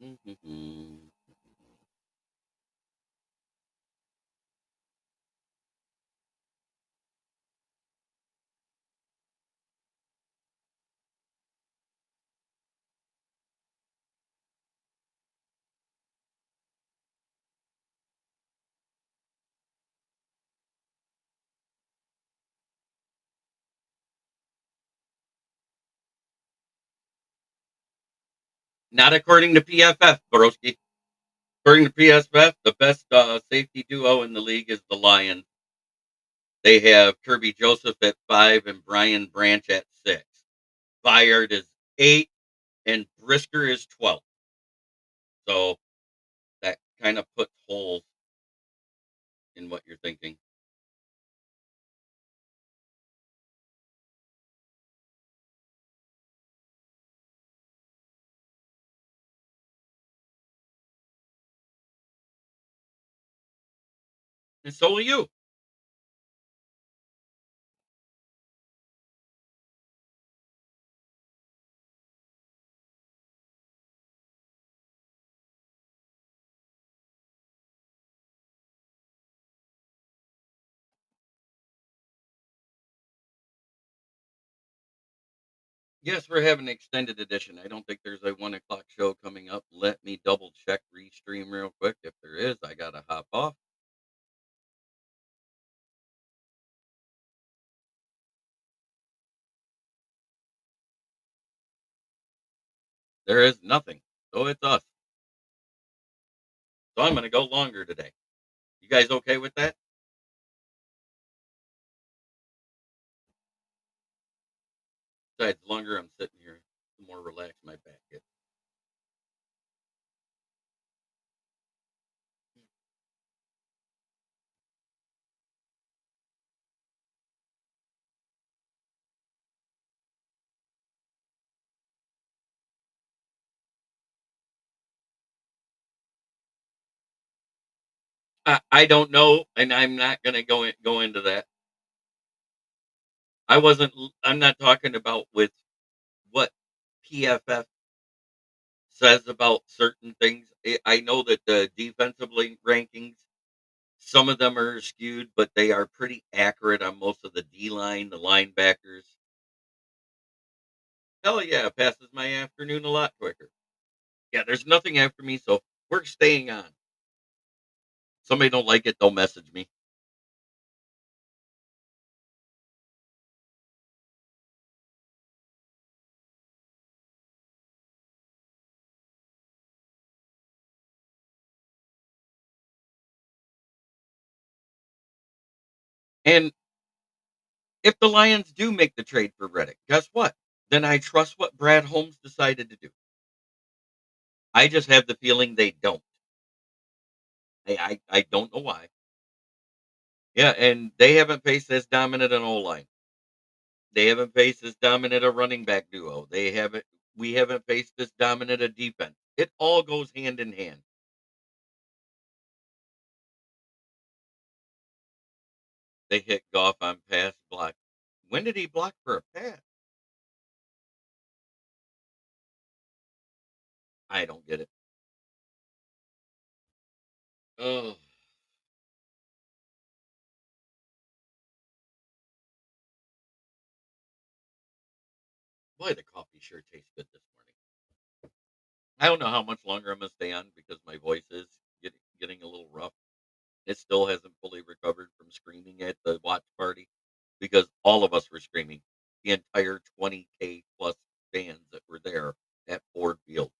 Mhm. Not according to PFF, Broski. According to PSF, the best safety duo in the league is the Lions. They have Kirby Joseph at 5 and Brian Branch at 6. Bayard is 8 and Brisker is 12. So that kind of puts holes in what you're thinking. And so will you. Yes, we're having an extended edition. I don't think there's a 1 o'clock show coming up. Let me double check restream real quick. If there is, I got to hop off. There is nothing. So it's us. So I'm going to go longer today. You guys okay with that? Besides, the longer I'm sitting here, the more relaxed my back gets. I don't know, and I'm not going to go into that. I wasn't. I'm not talking about with what PFF says about certain things. I know that the defensively rankings, some of them are skewed, but they are pretty accurate on most of the D line, the linebackers. Hell yeah, it passes my afternoon a lot quicker. Yeah, there's nothing after me, so we're staying on. Somebody don't like it, they'll message me. And if the Lions do make the trade for Reddick, guess what? Then I trust what Brad Holmes decided to do. I just have the feeling they don't. I don't know why. Yeah, and they haven't faced as dominant an O-line. They haven't faced as dominant a running back duo. We haven't faced this dominant a defense. It all goes hand in hand. They hit Goff on pass block. When did he block for a pass? I don't get it. Oh, boy, the coffee sure tastes good this morning. I don't know how much longer I'm gonna stay on because my voice is getting a little rough. It still hasn't fully recovered from screaming at the watch party because all of us were screaming. The entire 20K plus fans that were there at Ford Field.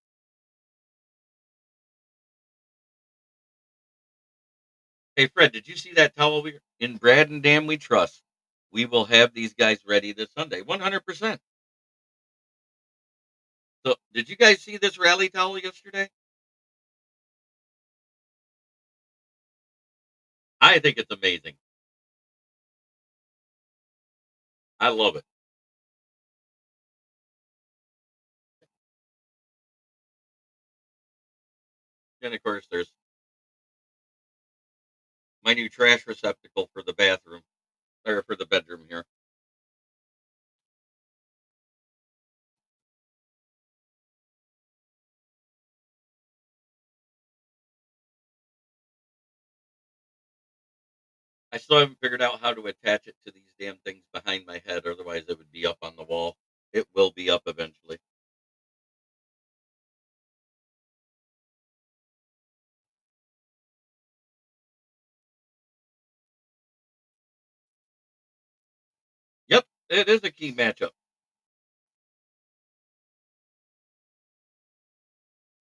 Hey, Fred, did you see that towel? In Brad and Dan we trust. We will have these guys ready this Sunday. 100%. So, did you guys see this rally towel yesterday? I think it's amazing. I love it. And of course, there's my new trash receptacle for the bathroom or for the bedroom here. I still haven't figured out how to attach it to these damn things behind my head. Otherwise, it would be up on the wall. It will be up eventually. Yep, it is a key matchup.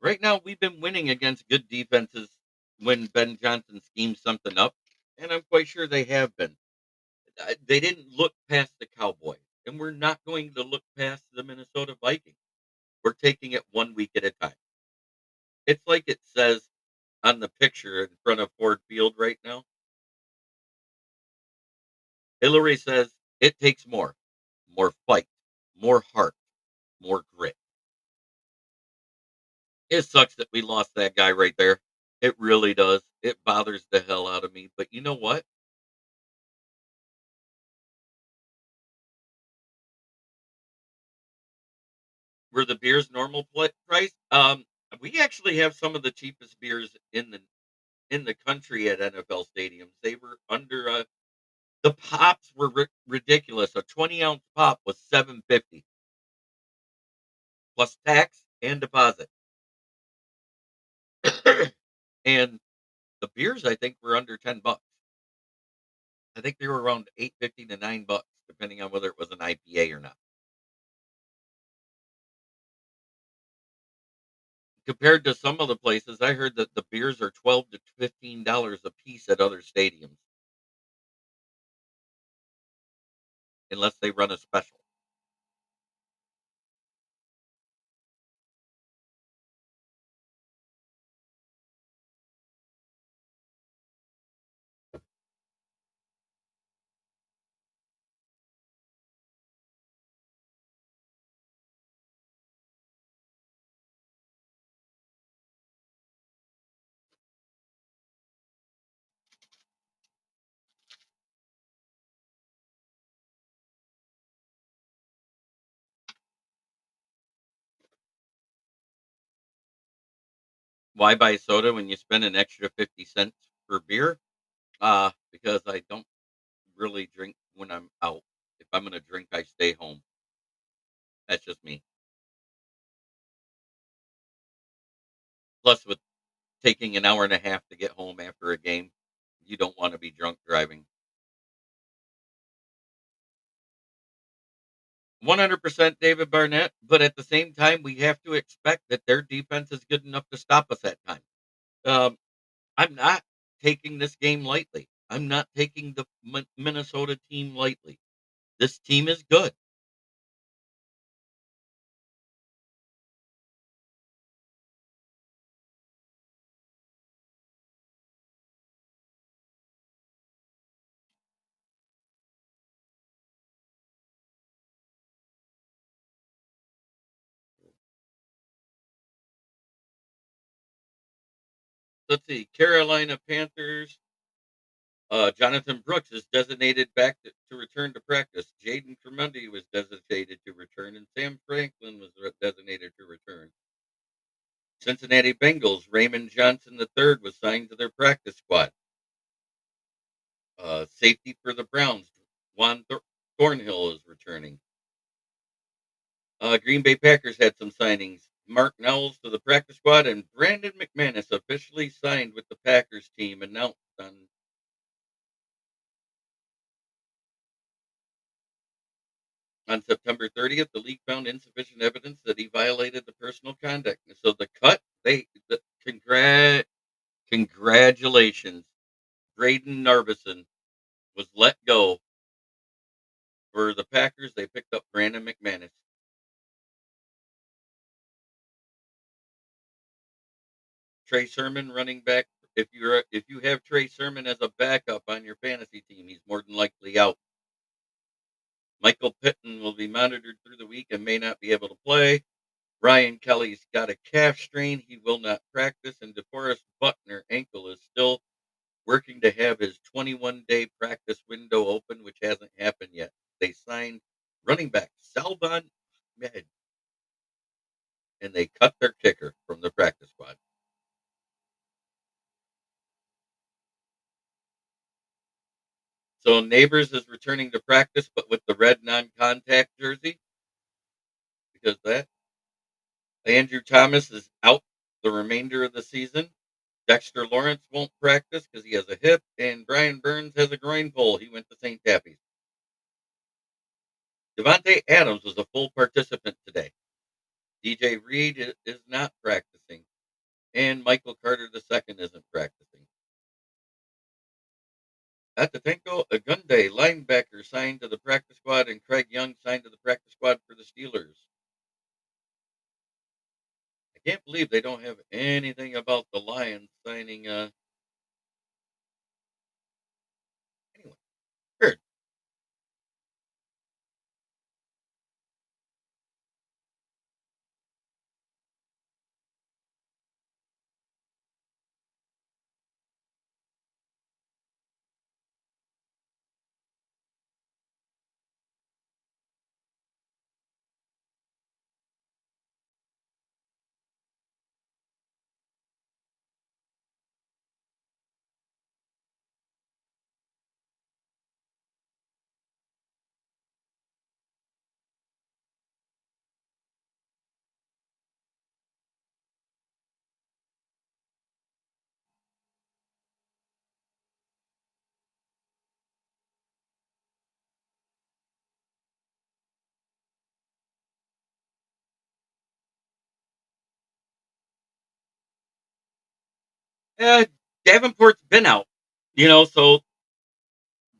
Right now, we've been winning against good defenses when Ben Johnson schemes something up, and I'm quite sure they have been. They didn't look past the Cowboys, and we're not going to look past the Minnesota Vikings. We're taking it 1 week at a time. It's like it says on the picture in front of Ford Field right now. Hillary says it takes more fight, more heart, more grit. It sucks that we lost that guy right there. It really does. It bothers the hell out of me. But you know what? Were the beers normal price? We actually have some of the cheapest beers in the country at NFL stadiums. They were under the pops were ridiculous. A 20-ounce pop was 7.50 plus tax and deposit. And the beers I think were under $10. I think they were around 8.50 to $9, depending on whether it was an IPA or not. Compared to some other places, I heard that the beers are $12 to $15 a piece at other stadiums, unless they run a special. Why buy soda when you spend an extra 50 cents for beer? Because I don't really drink when I'm out. If I'm gonna drink, I stay home. That's just me. Plus, with taking an hour and a half to get home after a game, you don't want to be drunk driving. 100% David Barnett, but at the same time, we have to expect that their defense is good enough to stop us at times. Um, I'm not taking this game lightly. I'm not taking the Minnesota team lightly. This team is good. Let's see. Carolina Panthers. Jonathan Brooks is designated back to return to practice. Jaden Tremundy was designated to return, and Sam Franklin was designated to return. Cincinnati Bengals. Raymond Johnson III was signed to their practice squad. Safety for the Browns. Juan Thornhill is returning. Green Bay Packers had some signings. Mark Knowles to the practice squad, and Brandon McManus officially signed with the Packers team, announced on September 30th. The league found insufficient evidence that he violated the personal conduct. So the cut, congratulations. Braden Narbison was let go. For the Packers, they picked up Brandon McManus. Trey Sermon, running back. If you have Trey Sermon as a backup on your fantasy team, he's more than likely out. Michael Pittman will be monitored through the week and may not be able to play. Ryan Kelly's got a calf strain. He will not practice. And DeForest Buckner ankle is still working to have his 21-day practice window open, which hasn't happened yet. They signed running back Salvon Ahmed, and they cut their kicker from the practice squad. So Neighbors is returning to practice, but with the red non-contact jersey, because that. Andrew Thomas is out the remainder of the season. Dexter Lawrence won't practice because he has a hip, and Brian Burns has a groin pull. He went to St. Tappy's. Devontae Adams was a full participant today. DJ Reed is not practicing, and Michael Carter II isn't practicing. Atatenko Agunde, linebacker, signed to the practice squad, and Craig Young signed to the practice squad for the Steelers. I can't believe they don't have anything about the Lions signing. Anyway, weird. Davenport's been out, so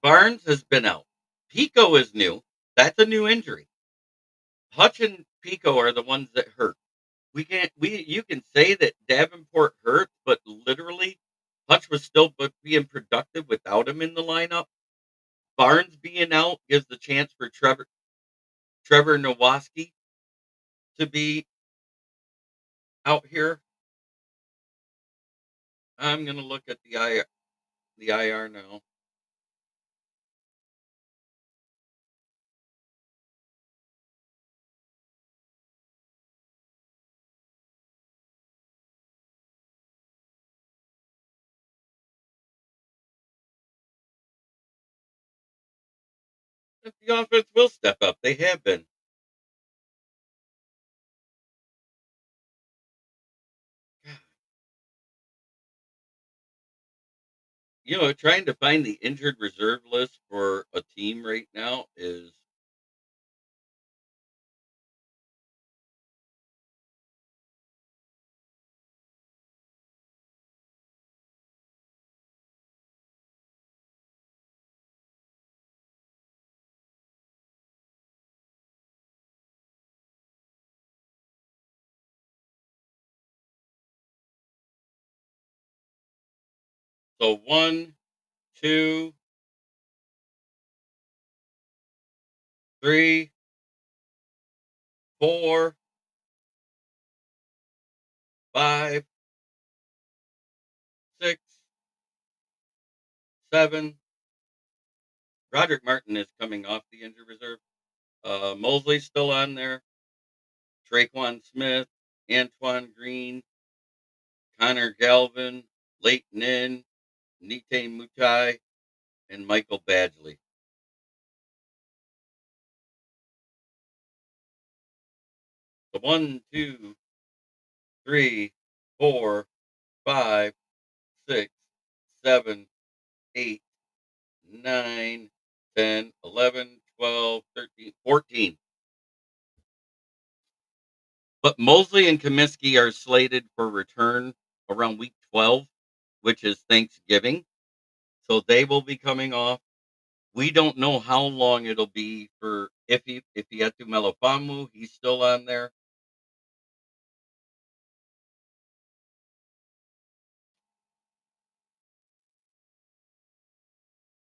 Barnes has been out. Pico is new. That's a new injury. Hutch and Pico are the ones that hurt. You can say that Davenport hurt, but literally Hutch was still being productive without him in the lineup. Barnes being out gives the chance for Trevor Nowaski to be out here. I'm gonna look at the IR now. If the offense will step up. They have been. Trying to find the injured reserve list for a team right now is so 1, 2, 3, 4, 5, 7. Roderick Martin is coming off the injured reserve. Mosley's still on there. Traquan Smith, Antoine Green, Connor Galvin, Leighton Inn, Nite Mutai, and Michael Badgley. So 1, 2, 3, 4, 5, 6, 7, 8, 9, 10, 11, 12, 13, 14. But Mosley and Comiskey are slated for return around week 12, which is Thanksgiving. So they will be coming off. We don't know how long it'll be for Ifeatu Melifamu. He's still on there.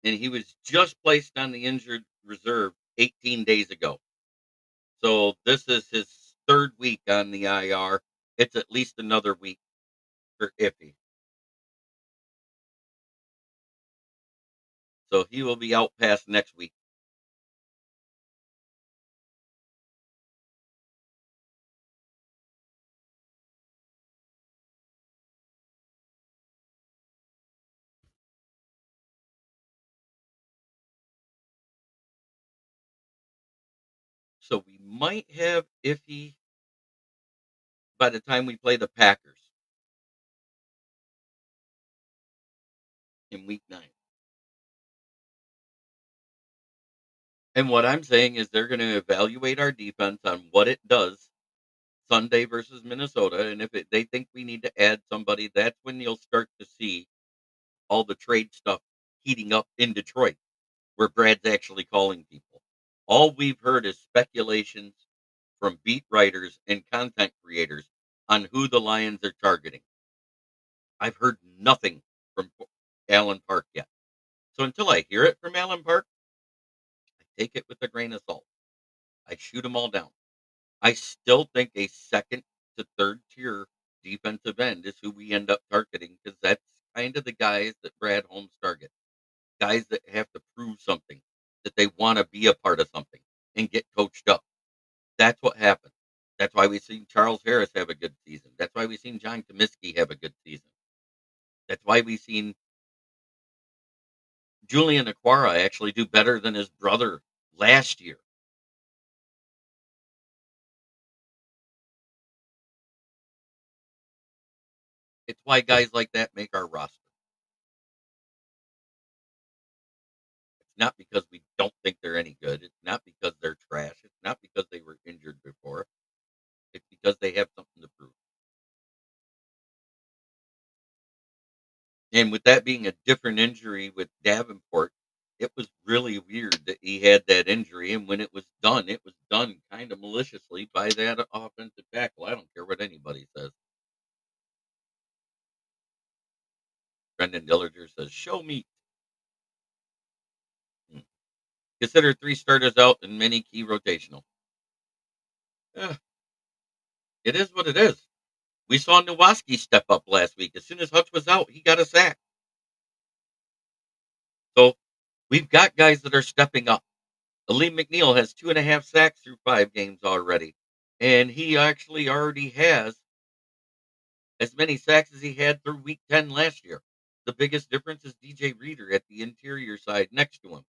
And he was just placed on the injured reserve 18 days ago. So this is his third week on the IR. It's at least another week for Iffy. So he will be out past next week. So we might have Iffy by the time we play the Packers in week 9. And what I'm saying is they're going to evaluate our defense on what it does Sunday versus Minnesota. And if they think we need to add somebody, that's when you'll start to see all the trade stuff heating up in Detroit, where Brad's actually calling people. All we've heard is speculations from beat writers and content creators on who the Lions are targeting. I've heard nothing from Allen Park yet. So until I hear it from Allen Park, I take it with a grain of salt. I shoot them all down. I still think a second to third tier defensive end is who we end up targeting because that's kind of the guys that Brad Holmes targets. Guys that have to prove something, that they want to be a part of something and get coached up. That's what happened. That's why we've seen Charles Harris have a good season. That's why we've seen John Comiskey have a good season. That's why we've seen Julian Aquara actually do better than his brother last year. It's why guys like that make our roster. It's not because we don't think they're any good. It's not because they're trash. It's not because they were injured before. It's because they have something to prove. And with that being a different injury with Davenport, it was really weird that he had that injury. And when it was done kind of maliciously by that offensive tackle. I don't care what anybody says. Brendan Dillinger says, show me. Hmm. Consider 3 starters out and many key rotational. Eh, it is what it is. We saw Nowaski step up last week. As soon as Hutch was out, he got a sack. So we've got guys that are stepping up. Alim.McNeil has 2.5 sacks through 5 games already. And he actually already has as many sacks as he had through week 10 last year. The biggest difference is DJ Reader at the interior side next to him.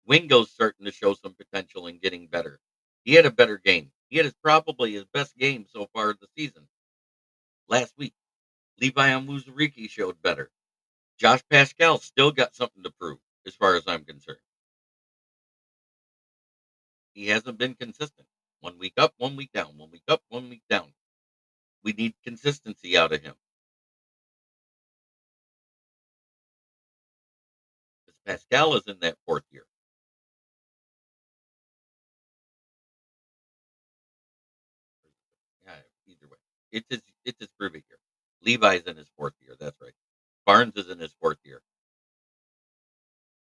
Wingo's starting to show some potential in getting better. He had a better game. He had probably his best game so far this season. Last week, Levi Onwuzurike showed better. Josh Pascal still got something to prove, as far as I'm concerned. He hasn't been consistent. 1 week up, 1 week down, 1 week up, 1 week down. We need consistency out of him. Because Pascal is in that 4th year. Yeah, either way. It's his proving year. Levi's in his 4th year, that's right. Barnes is in his 4th year.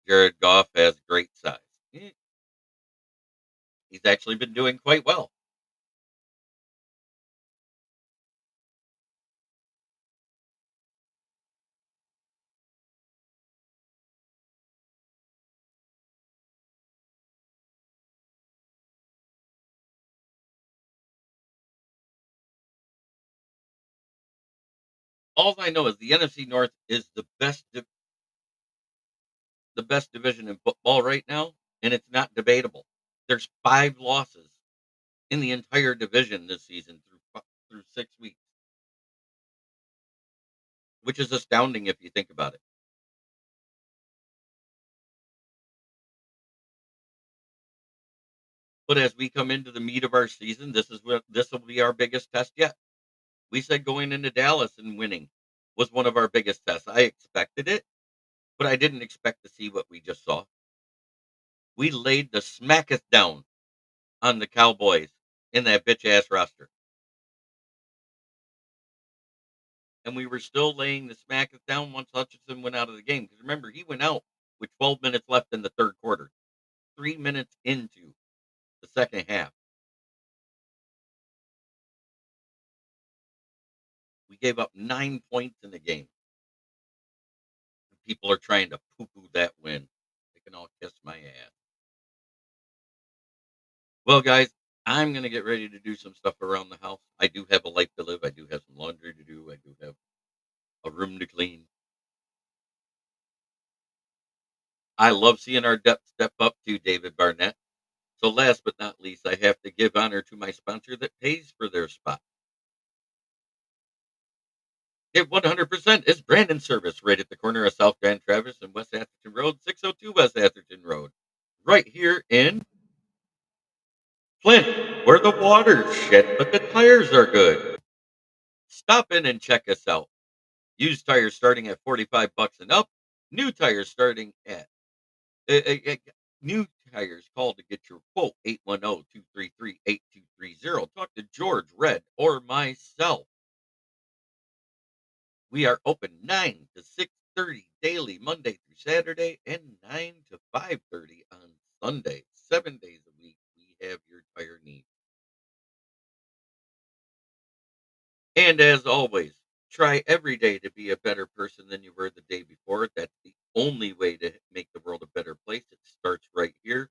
Jared Goff has great size. He's actually been doing quite well. All I know is the NFC North is the best division in football right now, and it's not debatable. There's 5 losses in the entire division this season through 6 weeks, which is astounding if you think about it. But as we come into the meat of our season, this will be our biggest test yet. We said going into Dallas and winning was one of our biggest tests. I expected it, but I didn't expect to see what we just saw. We laid the smacketh down on the Cowboys in that bitch ass roster. And we were still laying the smacketh down once Hutchinson went out of the game. Because remember, he went out with 12 minutes left in the third quarter, 3 minutes into the second half. We gave up 9 points in the game. And people are trying to poo-poo that win. They can all kiss my ass. Well, guys, I'm going to get ready to do some stuff around the house. I do have a life to live. I do have some laundry to do. I do have a room to clean. I love seeing our depth step up to David Barnett. So last but not least, I have to give honor to my sponsor that pays for their spot. It 100% is Brandon Service right at the corner of South Grand Traverse and West Atherton Road, 602 West Atherton Road. Right here in Flint, where the water's shit, but the tires are good. Stop in and check us out. Used tires starting at $45 and up. New tires starting at new tires. Call to get your quote 810-233-8230. Talk to George, Red, or myself. We are open 9 to 6:30 daily, Monday through Saturday, and 9 to 5:30 on Sunday. 7 days a week, we have your tire needs. And as always, try every day to be a better person than you were the day before. That's the only way to make the world a better place. It starts right here.